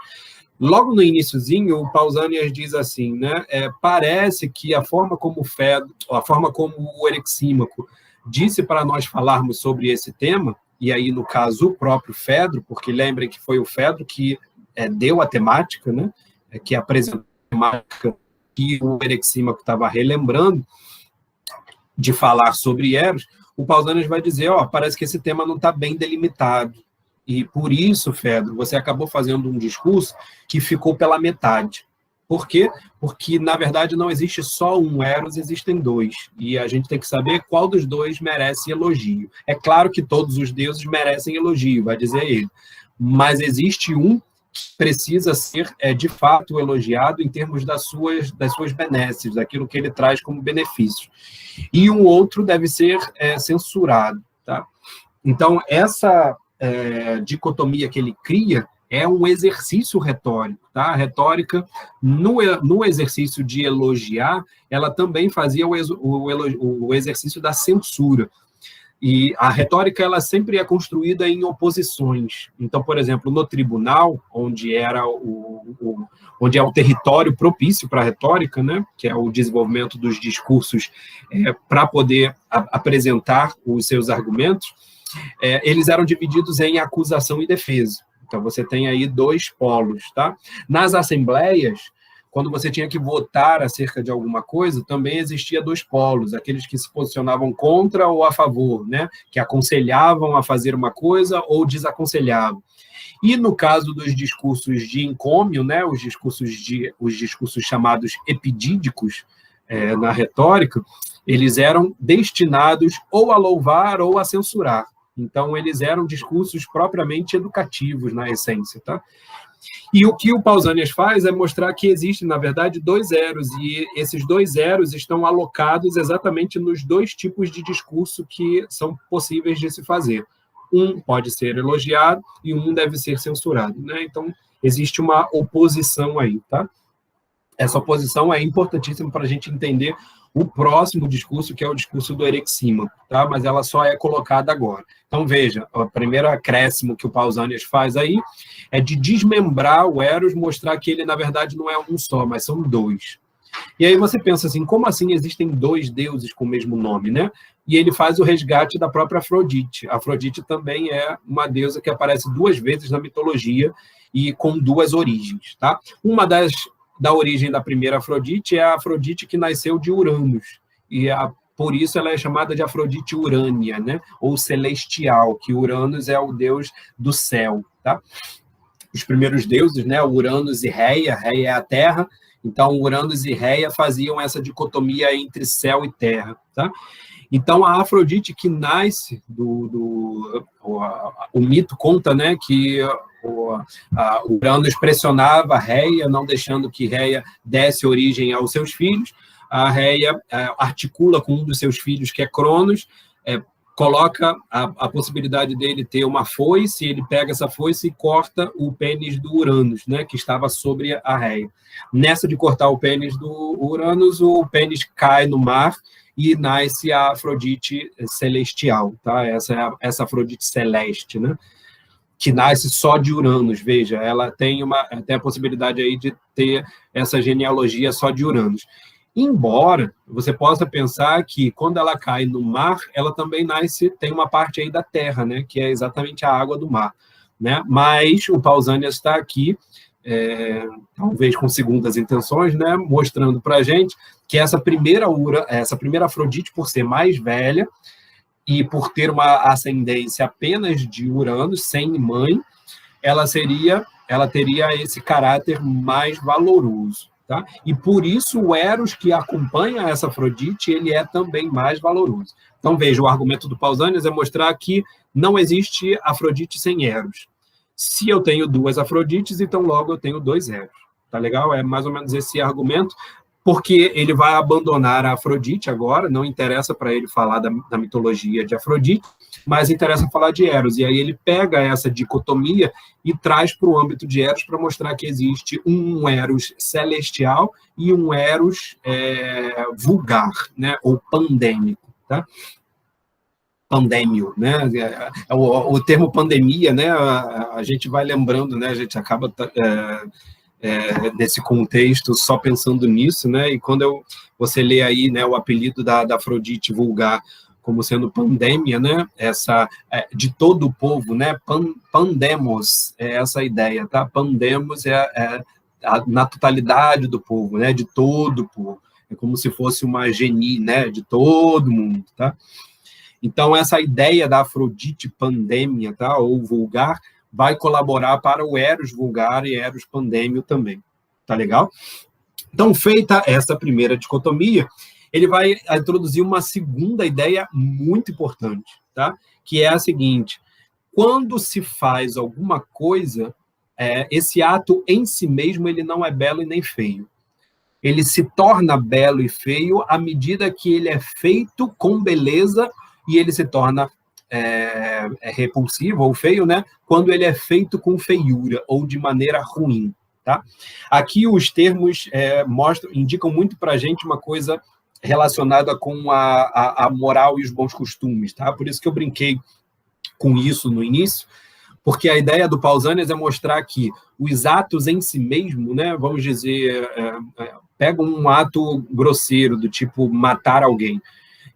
Logo no iniciozinho, o Pausanias diz assim, né, parece que a forma como o Erixímaco disse para nós falarmos sobre esse tema, e aí, no caso, o próprio Fedro, porque lembrem que foi o Fedro que deu a temática, né, que apresentou a temática que o Erexímaco estava relembrando, de falar sobre Eros, o Pausanias vai dizer, parece que esse tema não está bem delimitado. E por isso, Fedro, você acabou fazendo um discurso que ficou pela metade. Por quê? Porque, na verdade, não existe só um Eros, existem dois. E a gente tem que saber qual dos dois merece elogio. É claro que todos os deuses merecem elogio, vai dizer ele. Mas existe um que precisa ser, de fato, elogiado em termos das suas benesses, daquilo que ele traz como benefício. E um outro deve ser censurado. Tá? Então, essa dicotomia que ele cria é um exercício retórico. Tá? A retórica, no exercício de elogiar, ela também fazia o exercício da censura. E a retórica, ela sempre é construída em oposições. Então, por exemplo, no tribunal, onde é o território propício para a retórica, né, que é o desenvolvimento dos discursos para poder apresentar os seus argumentos, eles eram divididos em acusação e defesa. Então, você tem aí dois polos. Tá? Nas assembleias, quando você tinha que votar acerca de alguma coisa, também existia dois polos, aqueles que se posicionavam contra ou a favor, né? Que aconselhavam a fazer uma coisa ou desaconselhavam. E no caso dos discursos de encômio, né? Os discursos chamados epidídicos na retórica, eles eram destinados ou a louvar ou a censurar. Então, eles eram discursos propriamente educativos, na essência, tá? E o que o Pausanias faz é mostrar que existem, na verdade, dois Eros, e esses dois Eros estão alocados exatamente nos dois tipos de discurso que são possíveis de se fazer. Um pode ser elogiado e um deve ser censurado. Né? Então, existe uma oposição aí. Tá? Essa oposição é importantíssima para a gente entender o próximo discurso, que é o discurso do Erexímaco, tá? Mas ela só é colocada agora. Então, veja, o primeiro acréscimo que o Pausanias faz aí é de desmembrar o Eros, mostrar que ele, na verdade, não é um só, mas são dois. E aí você pensa assim, como assim existem dois deuses com o mesmo nome, né? E ele faz o resgate da própria Afrodite. A Afrodite também é uma deusa que aparece duas vezes na mitologia e com duas origens, tá? Uma da origem da primeira Afrodite é a Afrodite que nasceu de Uranus, e por isso ela é chamada de Afrodite Urânia, né? Ou celestial, que Uranus é o deus do céu. Tá? Os primeiros deuses, né? Uranus e Reia é a terra, então Uranus e Reia faziam essa dicotomia entre céu e terra. Tá? Então, a Afrodite que nasce o mito conta, né, que Uranus pressionava a Reia, não deixando que Reia desse origem aos seus filhos. A Reia articula com um dos seus filhos, que é Cronos, coloca a possibilidade dele ter uma foice, ele pega essa foice e corta o pênis do Uranus, né, que estava sobre a Reia. Nessa de cortar o pênis do Uranus, o pênis cai no mar e nasce a Afrodite celestial, tá? Essa Afrodite celeste, né? Que nasce só de Uranus, veja, ela tem a possibilidade aí de ter essa genealogia só de Uranus. Embora você possa pensar que quando ela cai no mar, ela também tem uma parte aí da terra, né? Que é exatamente a água do mar, né? Mas o Pausanias está aqui, talvez com segundas intenções, né? Mostrando para a gente que essa primeira Afrodite, por ser mais velha e por ter uma ascendência apenas de Uranus, sem mãe, ela teria esse caráter mais valoroso. Tá? E por isso o Eros que acompanha essa Afrodite, ele é também mais valoroso. Então, veja, o argumento do Pausanias é mostrar que não existe Afrodite sem Eros. Se eu tenho duas Afrodites, então logo eu tenho dois Eros. Tá legal? É mais ou menos esse argumento, porque ele vai abandonar a Afrodite agora, não interessa para ele falar da mitologia de Afrodite, mas interessa falar de Eros. E aí ele pega essa dicotomia e traz para o âmbito de Eros para mostrar que existe um Eros celestial e um Eros vulgar, né? Ou pandêmico. Tá? Pandêmio, né? O termo pandemia, né? A gente vai lembrando, né? A gente acaba nesse contexto só pensando nisso, né? E quando você lê aí, né, o apelido da Afrodite vulgar como sendo pandemia, né? Essa de todo o povo, né? Pandemos é essa ideia, tá? Pandemos na totalidade do povo, né? De todo o povo. É como se fosse uma genie, né? De todo mundo, tá? Então, essa ideia da Afrodite pandêmia, tá? Ou vulgar, vai colaborar para o Eros vulgar e Eros pandêmio também. Tá legal? Então, feita essa primeira dicotomia, ele vai introduzir uma segunda ideia muito importante, tá? Que é a seguinte: quando se faz alguma coisa, esse ato em si mesmo ele não é belo e nem feio. Ele se torna belo e feio à medida que ele é feito com beleza e ele se torna repulsivo ou feio, né? Quando ele é feito com feiura ou de maneira ruim, tá? Aqui os termos indicam muito para a gente uma coisa relacionada com a moral e os bons costumes, tá? Por isso que eu brinquei com isso no início, porque a ideia do Pausanias é mostrar que os atos em si mesmo, né, vamos dizer, pega um ato grosseiro, do tipo matar alguém.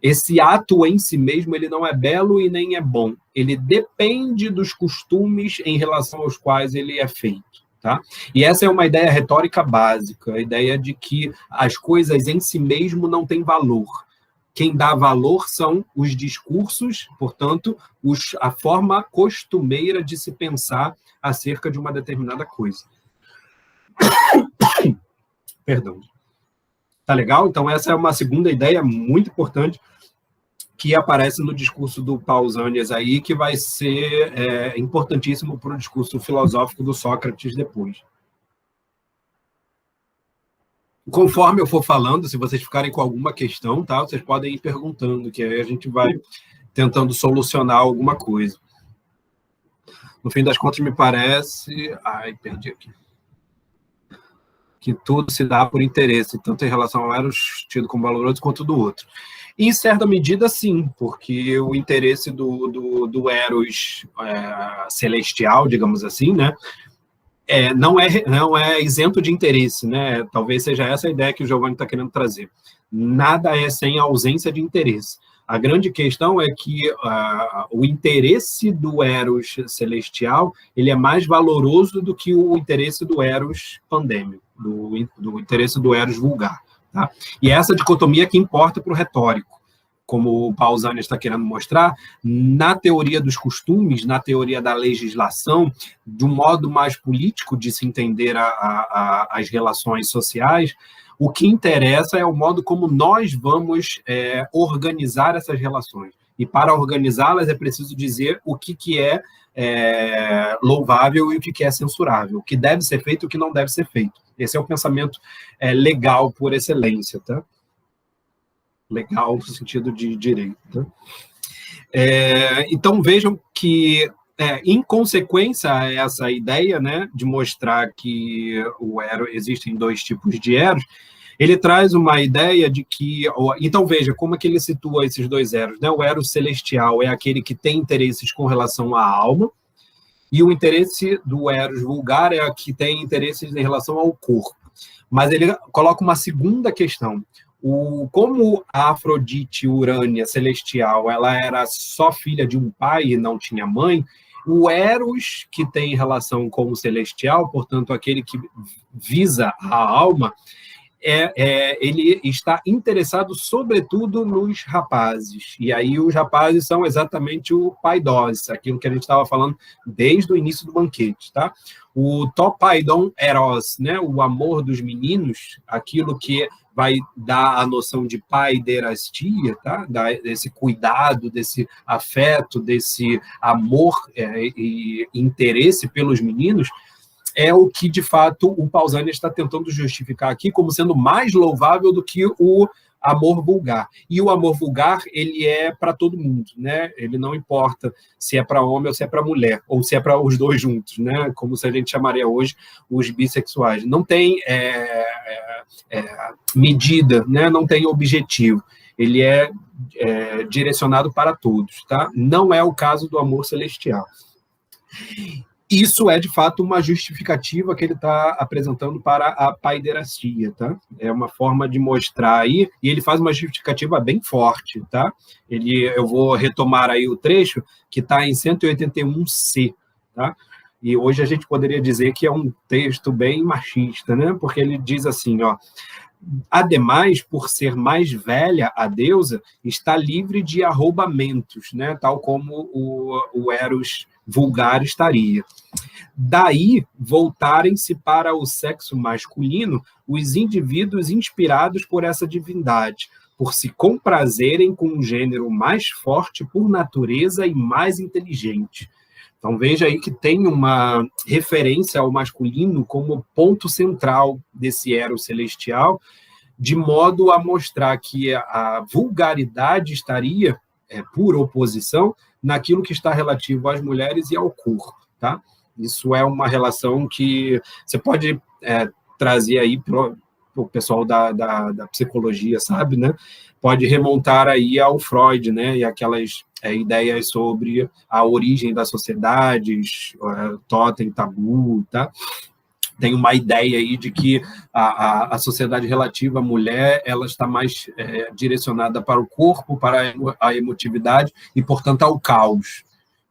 Esse ato em si mesmo, ele não é belo e nem é bom. Ele depende dos costumes em relação aos quais ele é feito. Tá? E essa é uma ideia retórica básica, a ideia de que as coisas em si mesmo não têm valor. Quem dá valor são os discursos, portanto, a forma costumeira de se pensar acerca de uma determinada coisa. Perdão. Tá legal? Então, essa é uma segunda ideia muito importante que aparece no discurso do Pausanias aí, que vai ser importantíssimo para o discurso filosófico do Sócrates depois. Conforme eu for falando, se vocês ficarem com alguma questão, tá, vocês podem ir perguntando, que aí a gente vai tentando solucionar alguma coisa. No fim das contas, me parece... Ai, perdi aqui. Que tudo se dá por interesse, tanto em relação ao Eros tido como valoroso, quanto do outro. Em certa medida, sim, porque o interesse do Eros celestial, digamos assim, né, não é isento de interesse, né? Talvez seja essa a ideia que o Giovanni está querendo trazer. Nada é sem ausência de interesse. A grande questão é que o interesse do Eros celestial ele é mais valoroso do que o interesse do Eros pandêmico, do interesse do Eros vulgar. Tá? E essa dicotomia que importa para o retórico, como o Pausanias está querendo mostrar, na teoria dos costumes, na teoria da legislação, de um modo mais político de se entender as relações sociais, o que interessa é o modo como nós vamos organizar essas relações. E para organizá-las é preciso dizer o que é louvável e o que é censurável, o que deve ser feito e o que não deve ser feito. Esse é o pensamento legal por excelência, tá? Legal no sentido de direito. Tá? Então, vejam que, em consequência a essa ideia, né, de mostrar que existem dois tipos de Eros, ele traz uma ideia de que... Então, veja como é que ele situa esses dois Eros. Né? O Eros celestial é aquele que tem interesses com relação à alma, e o interesse do Eros vulgar é o que tem interesses em relação ao corpo. Mas ele coloca uma segunda questão. Como a Afrodite Urânia celestial ela era só filha de um pai e não tinha mãe, o Eros, que tem relação com o celestial, portanto, aquele que visa a alma, ele está interessado, sobretudo, nos rapazes. E aí os rapazes são exatamente o paidós, aquilo que a gente estava falando desde o início do banquete. Tá? O topaidon eros, né? O amor dos meninos, aquilo que vai dar a noção de paiderastia, tá? Desse cuidado, desse afeto, desse amor e interesse pelos meninos, é o que, de fato, o Pausanias está tentando justificar aqui como sendo mais louvável do que o amor vulgar. E o amor vulgar, ele é para todo mundo, né? Ele não importa se é para homem ou se é para mulher, ou se é para os dois juntos, né? Como se a gente chamaria hoje os bissexuais. Não tem medida, né? Não tem objetivo. Ele é direcionado para todos, tá? Não é o caso do amor celestial. Isso é, de fato, uma justificativa que ele está apresentando para a paiderastia, tá? É uma forma de mostrar aí, e ele faz uma justificativa bem forte, tá? Eu vou retomar aí o trecho que está em 181c, tá? E hoje a gente poderia dizer que é um texto bem machista, né? Porque ele diz assim, ó: ademais, por ser mais velha a deusa, está livre de arrombamentos, né? Tal como o Eros vulgar estaria. Daí, voltarem-se para o sexo masculino os indivíduos inspirados por essa divindade, por se comprazerem com um gênero mais forte por natureza e mais inteligente. Então, veja aí que tem uma referência ao masculino como ponto central desse Eros celestial, de modo a mostrar que a vulgaridade estaria, por oposição, naquilo que está relativo às mulheres e ao corpo, tá? Isso é uma relação que você pode trazer aí para o pessoal da psicologia, sabe, né? Pode remontar aí ao Freud, né? E aquelas ideias sobre a origem das sociedades, totem, tabu, tá? Tem uma ideia aí de que a sociedade relativa à mulher ela está mais direcionada para o corpo, para a emotividade e, portanto, ao caos.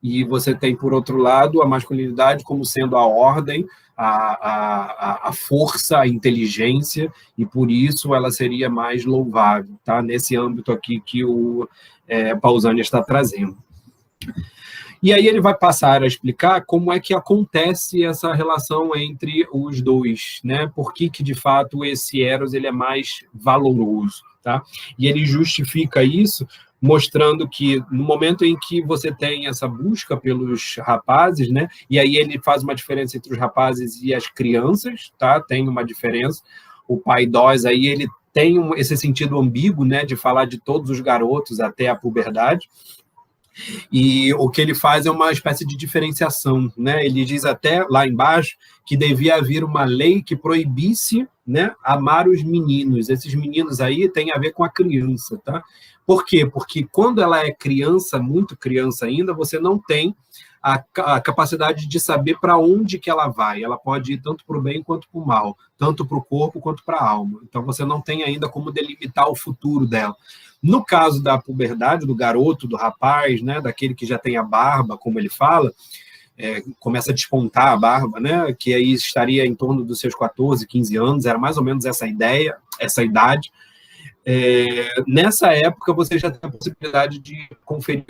E você tem, por outro lado, a masculinidade como sendo a ordem, a força, a inteligência, e por isso ela seria mais louvável, tá? Nesse âmbito aqui que o Pausanias está trazendo. E aí ele vai passar a explicar como é que acontece essa relação entre os dois, né? Por que de fato esse Eros ele é mais valoroso, tá? E ele justifica isso mostrando que no momento em que você tem essa busca pelos rapazes, né? E aí ele faz uma diferença entre os rapazes e as crianças, tá? Tem uma diferença. O Paidós aí ele tem esse sentido ambíguo, né? De falar de todos os garotos até a puberdade. E o que ele faz é uma espécie de diferenciação, né? Ele diz até lá embaixo que devia haver uma lei que proibisse, né, amar os meninos. Esses meninos aí têm a ver com a criança, tá? Por quê? Porque quando ela é criança, muito criança ainda, você não tem a capacidade de saber para onde que ela vai. Ela pode ir tanto para o bem quanto para o mal, tanto para o corpo quanto para a alma. Então, você não tem ainda como delimitar o futuro dela. No caso da puberdade, do garoto, do rapaz, né, daquele que já tem a barba, como ele fala, começa a despontar a barba, né, que aí estaria em torno dos seus 14, 15 anos, era mais ou menos essa ideia, essa idade. Nessa época, você já tem a possibilidade de conferir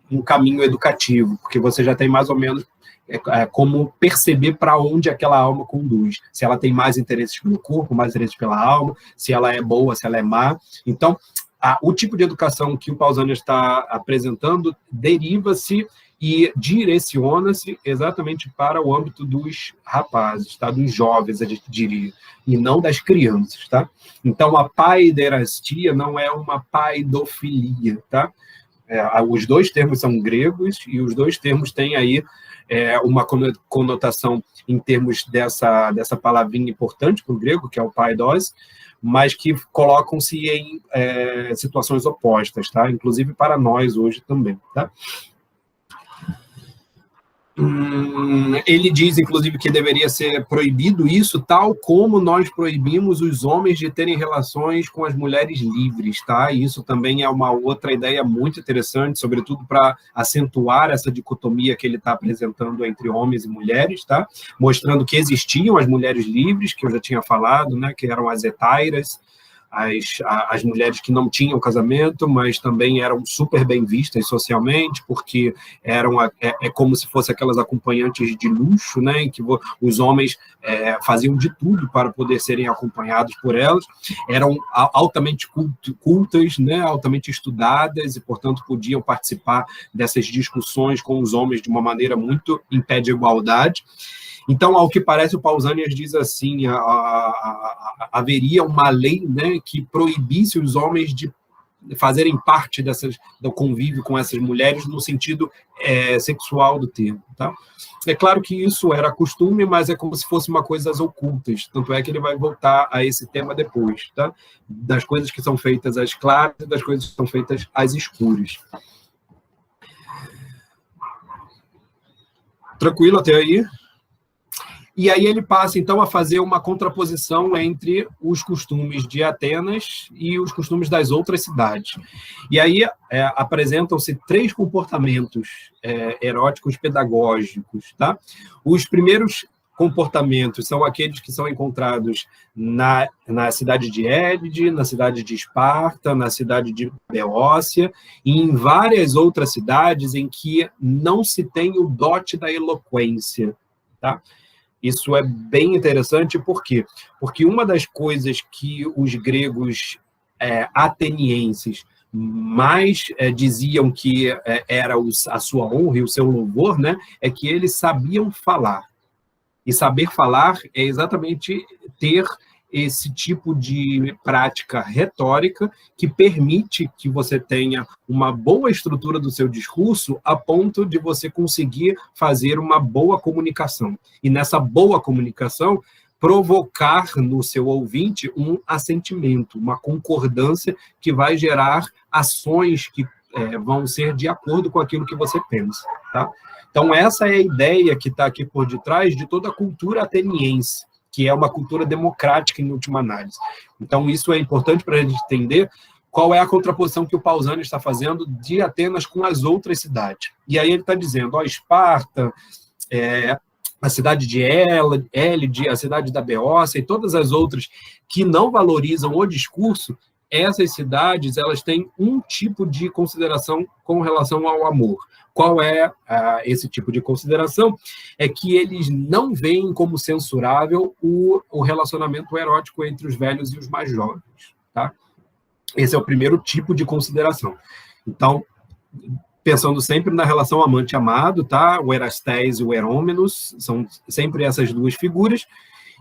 um caminho educativo, porque você já tem mais ou menos como perceber para onde aquela alma conduz. Se ela tem mais interesses pelo corpo, mais interesses pela alma, se ela é boa, se ela é má. Então, o tipo de educação que o Pausanias está apresentando deriva-se e direciona-se exatamente para o âmbito dos rapazes, tá? Dos jovens, a gente diria, e não das crianças, tá? Então, a paiderastia não é uma paidofilia, tá? Os dois termos são gregos e os dois termos têm aí uma conotação em termos dessa palavrinha importante para o grego, que é o paidos, mas que colocam-se em situações opostas, tá? Inclusive para nós hoje também, tá? Ele diz, inclusive, que deveria ser proibido isso, tal como nós proibimos os homens de terem relações com as mulheres livres, tá? E isso também é uma outra ideia muito interessante, sobretudo para acentuar essa dicotomia que ele está apresentando entre homens e mulheres, tá? Mostrando que existiam as mulheres livres, que eu já tinha falado, né? Que eram as hetairas, as mulheres que não tinham casamento, mas também eram super bem vistas socialmente, porque eram como se fossem aquelas acompanhantes de luxo, né, em que os homens faziam de tudo para poder serem acompanhados por elas, eram altamente cultas, né, altamente estudadas, e, portanto, podiam participar dessas discussões com os homens de uma maneira muito em pé de igualdade. Então, ao que parece, o Pausanias diz assim, haveria uma lei, né, que proibisse os homens de fazerem parte do convívio com essas mulheres no sentido sexual do termo. Tá? É claro que isso era costume, mas é como se fosse uma coisa às ocultas, tanto é que ele vai voltar a esse tema depois, tá? Das coisas que são feitas às claras e das coisas que são feitas às escuras. Tranquilo até aí? E aí ele passa, então, a fazer uma contraposição entre os costumes de Atenas e os costumes das outras cidades. E aí apresentam-se 3 comportamentos eróticos pedagógicos. Tá? Os primeiros comportamentos são aqueles que são encontrados na cidade de Élide, na cidade de Esparta, na cidade de Beócia, e em várias outras cidades em que não se tem o dote da eloquência. Tá? Isso é bem interessante, por quê? Porque uma das coisas que os gregos atenienses mais diziam que era a sua honra e o seu louvor, né, é que eles sabiam falar. E saber falar é exatamente ter esse tipo de prática retórica que permite que você tenha uma boa estrutura do seu discurso a ponto de você conseguir fazer uma boa comunicação. E nessa boa comunicação, provocar no seu ouvinte um assentimento, uma concordância que vai gerar ações que vão ser de acordo com aquilo que você pensa. Tá? Então, essa é a ideia que está aqui por detrás de toda a cultura ateniense, que é uma cultura democrática em última análise. Então, isso é importante para a gente entender qual é a contraposição que o Pausanias está fazendo de Atenas com as outras cidades. E aí ele está dizendo, Esparta, a cidade de Élide, a cidade da Beócia e todas as outras que não valorizam o discurso, essas cidades elas têm um tipo de consideração com relação ao amor. Qual é esse tipo de consideração? É que eles não veem como censurável o relacionamento erótico entre os velhos e os mais jovens. Tá? Esse é o primeiro tipo de consideração. Então, pensando sempre na relação amante-amado, tá? O Erastés e o Herômenos, são sempre essas duas figuras,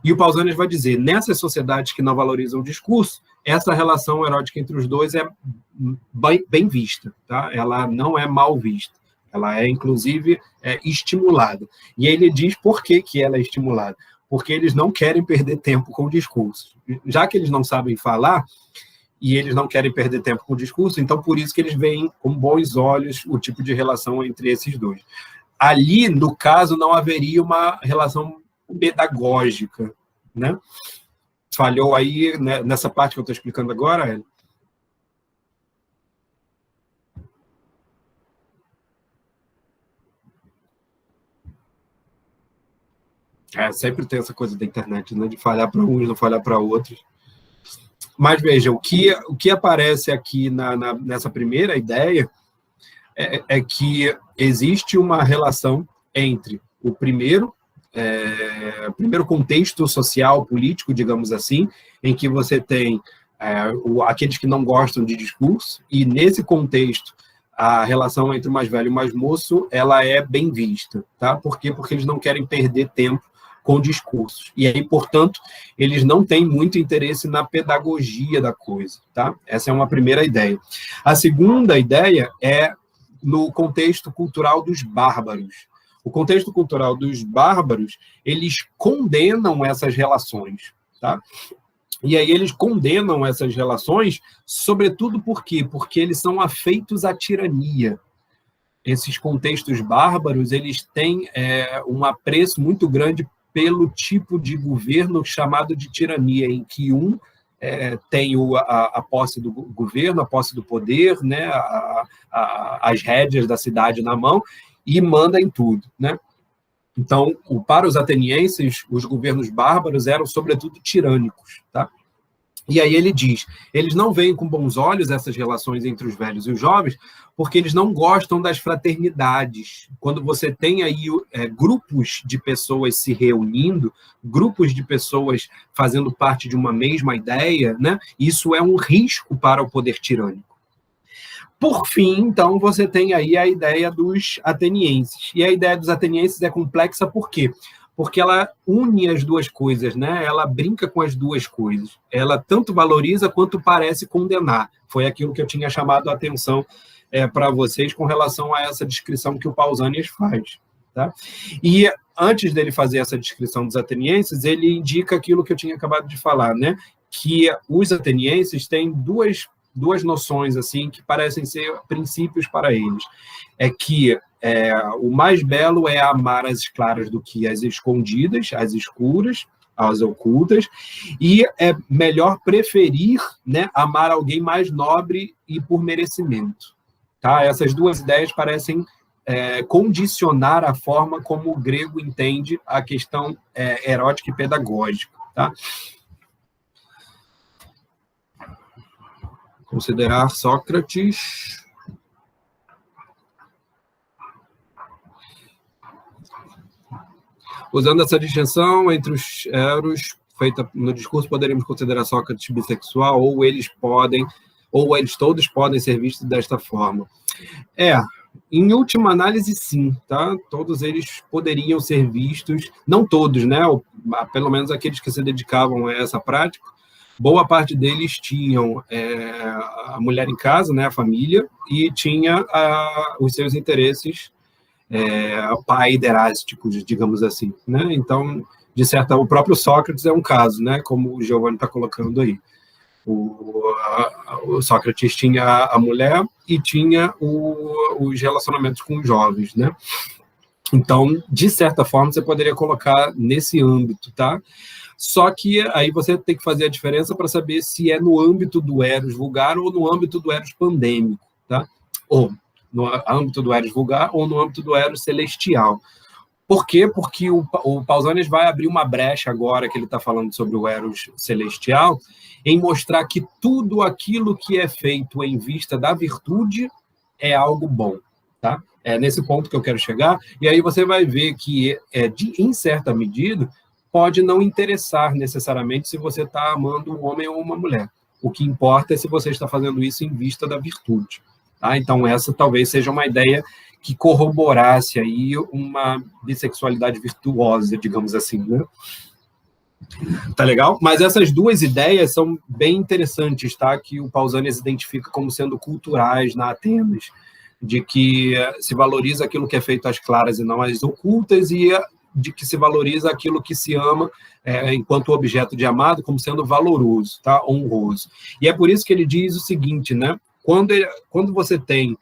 e o Pausanias vai dizer, nessas sociedades que não valorizam o discurso, essa relação erótica entre os dois é bem vista, tá? Ela não é mal vista. Ela é, inclusive, estimulada. E aí ele diz por que ela é estimulada. Porque eles não querem perder tempo com o discurso. Já que eles não sabem falar, e eles não querem perder tempo com o discurso, então por isso que eles veem com bons olhos o tipo de relação entre esses dois. Ali, no caso, não haveria uma relação pedagógica. Né? Falhou aí, né, nessa parte que eu estou explicando agora, Hélio? Sempre tem essa coisa da internet, né? De falhar para uns, não falhar para outros. Mas veja, o que aparece aqui nessa primeira ideia é que existe uma relação entre o primeiro contexto social, político, digamos assim, em que você tem aqueles que não gostam de discurso, e nesse contexto a relação entre o mais velho e o mais moço ela é bem vista. Tá? Por quê? Porque eles não querem perder tempo com discursos. E aí, portanto, eles não têm muito interesse na pedagogia da coisa. Tá? Essa é uma primeira ideia. A segunda ideia é no contexto cultural dos bárbaros. O contexto cultural dos bárbaros, eles condenam essas relações. Tá? E aí eles condenam essas relações, sobretudo por quê? Porque eles são afeitos à tirania. Esses contextos bárbaros, eles têm um apreço muito grande pelo tipo de governo chamado de tirania, em que tem a posse do governo, a posse do poder, né, as rédeas da cidade na mão, e manda em tudo. Né? Então, para os atenienses, os governos bárbaros eram, sobretudo, tirânicos. Tá? E aí ele diz, eles não veem com bons olhos essas relações entre os velhos e os jovens, porque eles não gostam das fraternidades. Quando você tem aí grupos de pessoas se reunindo, grupos de pessoas fazendo parte de uma mesma ideia, né, isso é um risco para o poder tirânico. Por fim, então, você tem aí a ideia dos atenienses. E a ideia dos atenienses é complexa por quê? Porque ela une as duas coisas, né? Ela brinca com as duas coisas. Ela tanto valoriza quanto parece condenar. Foi aquilo que eu tinha chamado a atenção para vocês com relação a essa descrição que o Pausanias faz. Tá? E antes dele fazer essa descrição dos atenienses, ele indica aquilo que eu tinha acabado de falar, né? Que os atenienses têm duas noções assim que parecem ser princípios para eles. É que o mais belo é amar as claras do que as escondidas, as escuras, as ocultas, e é melhor preferir, né, amar alguém mais nobre e por merecimento. Tá? Essas duas ideias parecem condicionar a forma como o grego entende a questão erótica e pedagógica. Tá? Considerar Sócrates. Usando essa distinção entre os eros feita no discurso, poderíamos considerar Sócrates bissexual, ou eles todos podem ser vistos desta forma. Em última análise, sim, tá? Todos eles poderiam ser vistos, não todos, né? Pelo menos aqueles que se dedicavam a essa prática. Boa parte deles tinham a mulher em casa, né? A família, e tinha os seus interesses paiderásticos, digamos assim, né? Então, o próprio Sócrates é um caso, né? Como o Giovanni está colocando aí. O Sócrates tinha a mulher e tinha os relacionamentos com os jovens, né? Então, de certa forma, você poderia colocar nesse âmbito, tá? Só que aí você tem que fazer a diferença para saber se é no âmbito do eros vulgar ou no âmbito do eros pandêmico, tá? Ou no âmbito do eros vulgar ou no âmbito do eros celestial. Por quê? Porque o Pausanias vai abrir uma brecha agora que ele está falando sobre o eros celestial, em mostrar que tudo aquilo que é feito em vista da virtude é algo bom. Tá? É nesse ponto que eu quero chegar, e aí você vai ver que, em certa medida, pode não interessar necessariamente se você está amando um homem ou uma mulher. O que importa é se você está fazendo isso em vista da virtude. Tá? Então, essa talvez seja uma ideia que corroborasse aí uma bissexualidade virtuosa, digamos assim, né? Tá legal? Mas essas duas ideias são bem interessantes, tá? Que o Pausanias identifica como sendo culturais na Atenas, de que se valoriza aquilo que é feito às claras e não às ocultas, e de que se valoriza aquilo que se ama enquanto objeto de amado como sendo valoroso, tá? Honroso. E é por isso que ele diz o seguinte, né? Quando você tem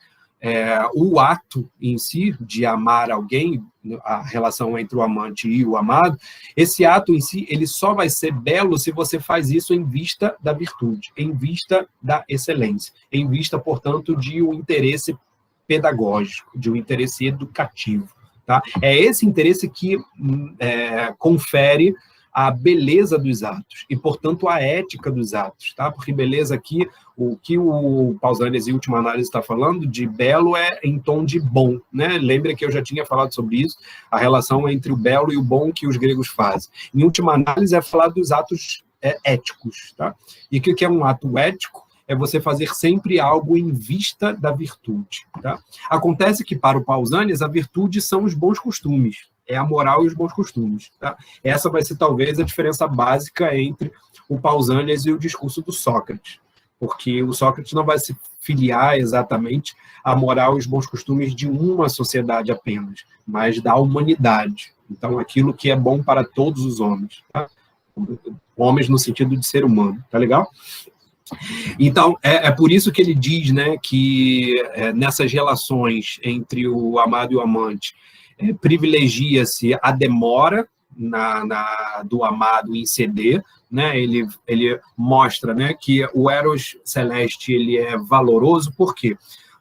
o ato em si de amar alguém, a relação entre o amante e o amado, esse ato em si, ele só vai ser belo se você faz isso em vista da virtude, em vista da excelência, em vista, portanto, de um interesse pedagógico, de um interesse educativo. Tá? É esse interesse que confere a beleza dos atos e, portanto, a ética dos atos, tá? Porque beleza aqui, o que o Pausanias, em última análise, está falando de belo é em tom de bom, né? Lembra que eu já tinha falado sobre isso, a relação entre o belo e o bom que os gregos fazem. Em última análise, é falar dos atos éticos, tá? E o que é um ato ético? É você fazer sempre algo em vista da virtude, tá? Acontece que, para o Pausanias, a virtude são os bons costumes, é a moral e os bons costumes. Tá? Essa vai ser, talvez, a diferença básica entre o Pausanias e o discurso do Sócrates, porque o Sócrates não vai se filiar exatamente à moral e os bons costumes de uma sociedade apenas, mas da humanidade. Então, aquilo que é bom para todos os homens. Tá? Homens no sentido de ser humano. Tá legal? Então, é por isso que ele diz, né, que nessas relações entre o amado e o amante, privilegia-se a demora do amado em ceder, né? Ele mostra, né, que o eros celeste ele é valoroso, por quê?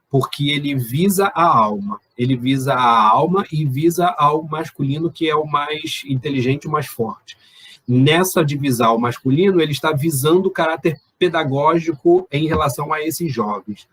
Porque ele visa a alma, e visa ao masculino, que é o mais inteligente, o mais forte. Nessa divisão ao masculino, ele está visando o caráter pedagógico em relação a esses jovens.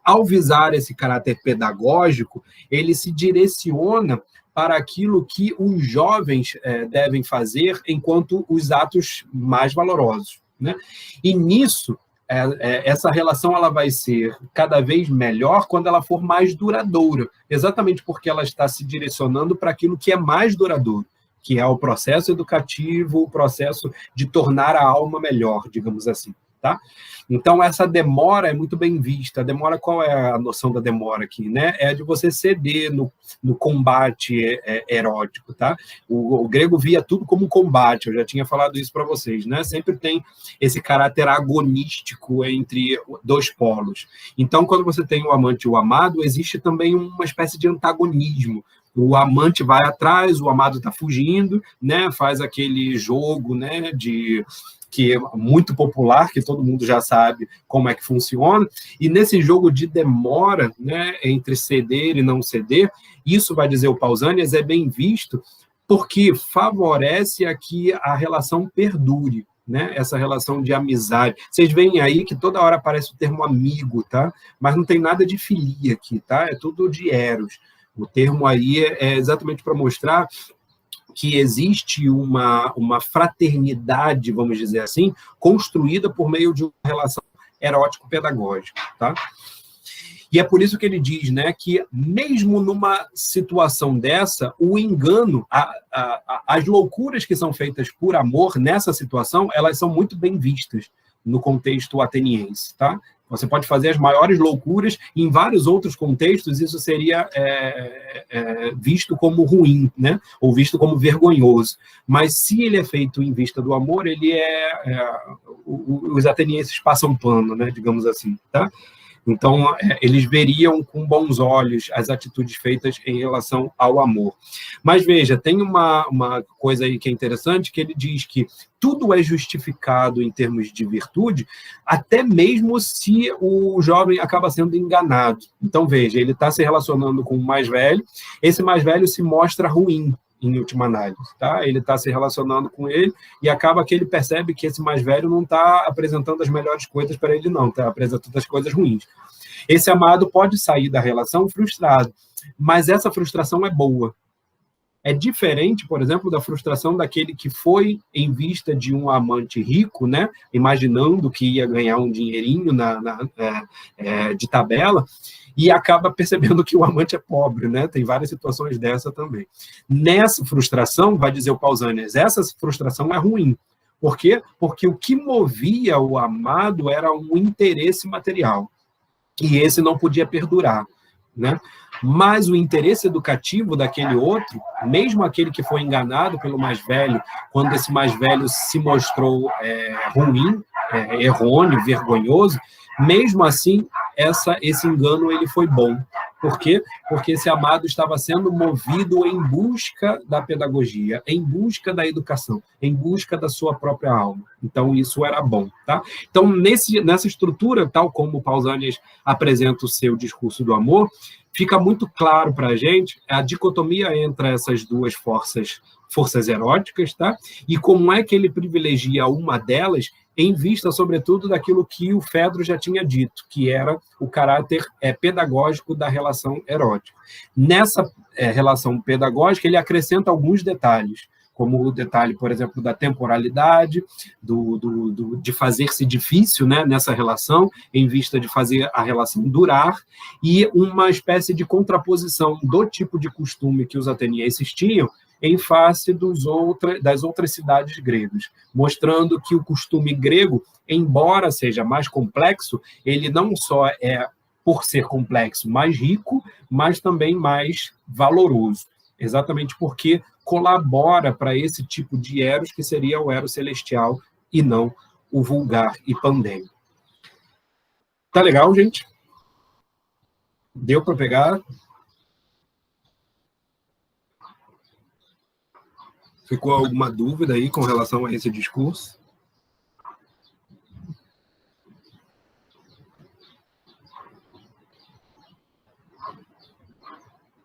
Ao visar esse caráter pedagógico, ele se direciona para aquilo que os jovens devem fazer enquanto os atos mais valorosos, né? E nisso, essa relação ela vai ser cada vez melhor quando ela for mais duradoura, exatamente porque ela está se direcionando para aquilo que é mais duradouro, que é o processo educativo, o processo de tornar a alma melhor, digamos assim. tá? Então, essa demora é muito bem vista. A demora, qual é a noção da demora aqui, né? É de você ceder no combate erótico, tá? O grego via tudo como combate, eu já tinha falado isso para vocês, né? Sempre tem esse caráter agonístico entre dois polos. Então, quando você tem o amante e o amado, existe também uma espécie de antagonismo. O amante vai atrás, o amado está fugindo, né? Faz aquele jogo, né? Que é muito popular, que todo mundo já sabe como é que funciona, e nesse jogo de demora, né, entre ceder e não ceder, isso, vai dizer o Pausanias, é bem visto porque favorece a que a relação perdure, né, essa relação de amizade. Vocês veem aí que toda hora aparece o termo amigo, tá? Mas não tem nada de filia aqui, tá? É tudo de eros. O termo aí é exatamente para mostrar que existe uma fraternidade, vamos dizer assim, construída por meio de uma relação erótico-pedagógica, tá? E é por isso que ele diz, né, que mesmo numa situação dessa, o engano, as loucuras que são feitas por amor nessa situação, elas são muito bem vistas no contexto ateniense, tá? Você pode fazer as maiores loucuras, e em vários outros contextos isso seria visto como ruim, né? Ou visto como vergonhoso. Mas se ele é feito em vista do amor, ele os atenienses passam pano, né? Digamos assim, tá? Então, eles veriam com bons olhos as atitudes feitas em relação ao amor. Mas, veja, tem uma coisa aí que é interessante, que ele diz que tudo é justificado em termos de virtude, até mesmo se o jovem acaba sendo enganado. Então, veja, ele está se relacionando com o mais velho, esse mais velho se mostra ruim, em última análise, tá? Ele está se relacionando com ele e acaba que ele percebe que esse mais velho não está apresentando as melhores coisas para ele, não, está apresentando as coisas ruins. Esse amado pode sair da relação frustrado, mas essa frustração é boa. É diferente, por exemplo, da frustração daquele que foi em vista de um amante rico, né? Imaginando que ia ganhar um dinheirinho de tabela, e acaba percebendo que o amante é pobre, né? Tem várias situações dessa também. Nessa frustração, vai dizer o Pausanias, essa frustração é ruim. Por quê? Porque o que movia o amado era um interesse material, e esse não podia perdurar, né? Mas o interesse educativo daquele outro, mesmo aquele que foi enganado pelo mais velho, quando esse mais velho se mostrou ruim, errôneo, vergonhoso, mesmo assim, esse engano ele foi bom. Por quê? Porque esse amado estava sendo movido em busca da pedagogia, em busca da educação, em busca da sua própria alma. Então, isso era bom, tá? Então, nessa estrutura, tal como o Pausanias apresenta o seu discurso do amor, fica muito claro para a gente a dicotomia entre essas duas forças eróticas, tá? E como é que ele privilegia uma delas em vista, sobretudo, daquilo que o Fedro já tinha dito, que era o caráter pedagógico da relação erótica. Nessa relação pedagógica, ele acrescenta alguns detalhes, como o detalhe, por exemplo, da temporalidade, de fazer-se difícil, né, nessa relação, em vista de fazer a relação durar, e uma espécie de contraposição do tipo de costume que os atenienses tinham em face das outras cidades gregas, mostrando que o costume grego, embora seja mais complexo, ele não só é, por ser complexo, mais rico, mas também mais valoroso, exatamente porque colabora para esse tipo de eros, que seria o eros celestial, e não o vulgar e pandêmico. Tá legal, gente? Deu para pegar? Ficou alguma dúvida aí com relação a esse discurso?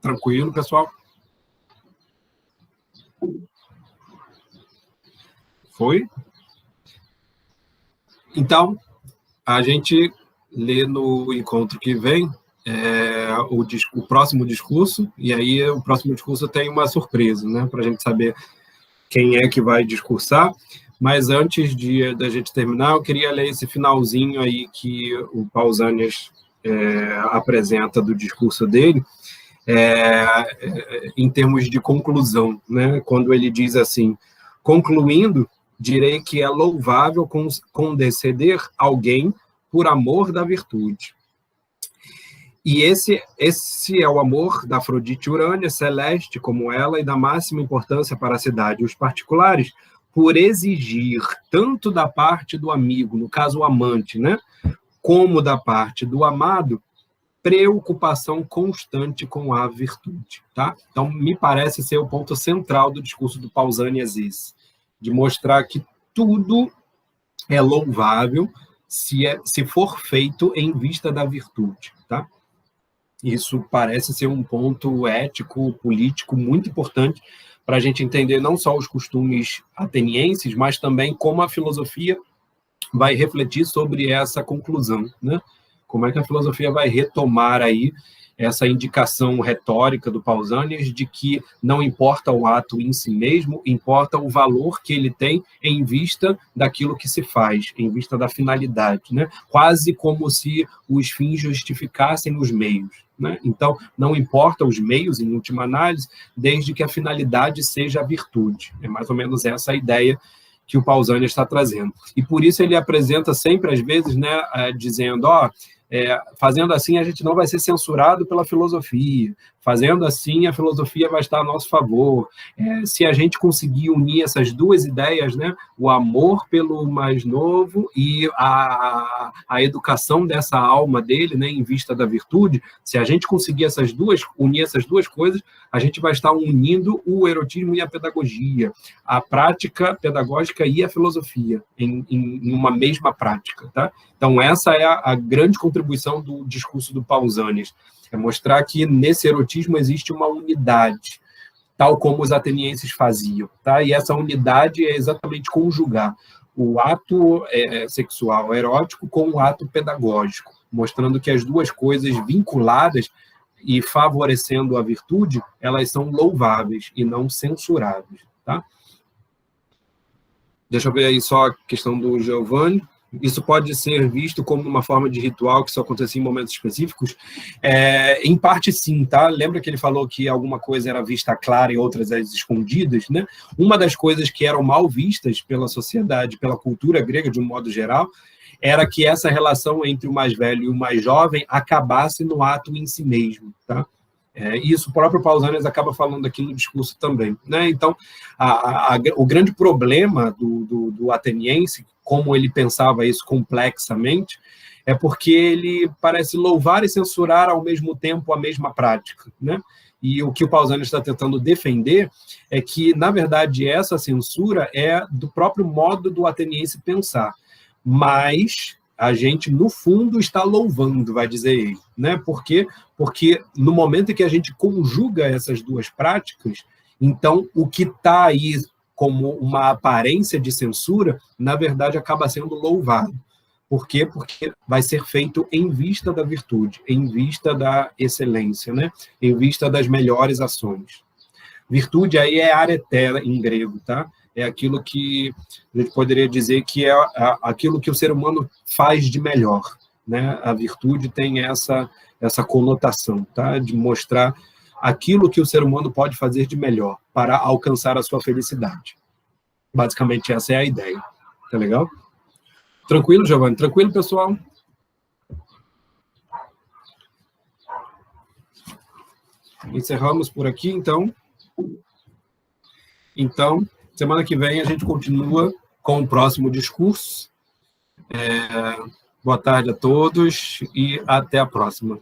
Tranquilo, pessoal? Foi? Então, a gente lê no encontro que vem o próximo discurso, e aí o próximo discurso tem uma surpresa, né, para a gente saber quem é que vai discursar. Mas antes da gente terminar, eu queria ler esse finalzinho aí que o Pausanias apresenta do discurso dele, em termos de conclusão, né? Quando ele diz assim: concluindo, direi que é louvável condescender alguém por amor da virtude. E esse é o amor da Afrodite Urânia, celeste como ela, e da máxima importância para a cidade. Os particulares, por exigir tanto da parte do amigo, no caso o amante, né, como da parte do amado, preocupação constante com a virtude. Tá? Então, me parece ser o ponto central do discurso do Pausanias esse, de mostrar que tudo é louvável se for feito em vista da virtude. Tá? Isso parece ser um ponto ético, político muito importante para a gente entender não só os costumes atenienses, mas também como a filosofia vai refletir sobre essa conclusão, né? Como é que a filosofia vai retomar aí essa indicação retórica do Pausanias de que não importa o ato em si mesmo, importa o valor que ele tem em vista daquilo que se faz, em vista da finalidade, né? Quase como se os fins justificassem os meios, né? Então, não importa os meios, em última análise, desde que a finalidade seja a virtude. É mais ou menos essa a ideia que o Pausanias está trazendo. E por isso ele apresenta sempre, às vezes, né, dizendo, fazendo assim a gente não vai ser censurado pela filosofia, fazendo assim a filosofia vai estar a nosso favor. Se a gente conseguir unir essas duas ideias, né, o amor pelo mais novo e a educação dessa alma dele, né, em vista da virtude, se a gente conseguir unir essas duas coisas, a gente vai estar unindo o erotismo e a pedagogia, a prática pedagógica e a filosofia em uma mesma prática. Tá? Então, essa é a grande contribuição do discurso do Pausanias, é mostrar que nesse erotismo existe uma unidade, tal como os atenienses faziam. Tá? E essa unidade é exatamente conjugar o ato sexual erótico com o ato pedagógico, mostrando que as duas coisas vinculadas e favorecendo a virtude, elas são louváveis e não censuráveis. Tá? Deixa eu ver aí só a questão do Giovanni. Isso pode ser visto como uma forma de ritual que só acontecia em momentos específicos? Em parte, sim, tá? Lembra que ele falou que alguma coisa era vista clara e outras as escondidas, né? Uma das coisas que eram mal vistas pela sociedade, pela cultura grega, de um modo geral, era que essa relação entre o mais velho e o mais jovem acabasse no ato em si mesmo, tá? Isso o próprio Pausanias acaba falando aqui no discurso também, né? Então, o grande problema do ateniense, como ele pensava isso complexamente, é porque ele parece louvar e censurar ao mesmo tempo a mesma prática, né? E o que o Pausanias está tentando defender é que, na verdade, essa censura é do próprio modo do ateniense pensar, mas a gente, no fundo, está louvando, vai dizer ele, né? Por quê? Porque no momento em que a gente conjuga essas duas práticas, então o que está aí como uma aparência de censura, na verdade, acaba sendo louvado. Por quê? Porque vai ser feito em vista da virtude, em vista da excelência, né? Em vista das melhores ações. Virtude aí é aretera em grego, tá? É aquilo que a gente poderia dizer que é aquilo que o ser humano faz de melhor, né? A virtude tem essa conotação, tá? De mostrar aquilo que o ser humano pode fazer de melhor para alcançar a sua felicidade. Basicamente, essa é a ideia. Tá legal? Tranquilo, Giovanni? Tranquilo, pessoal? Encerramos por aqui, então. Então, semana que vem a gente continua com o próximo discurso. Boa tarde a todos e até a próxima.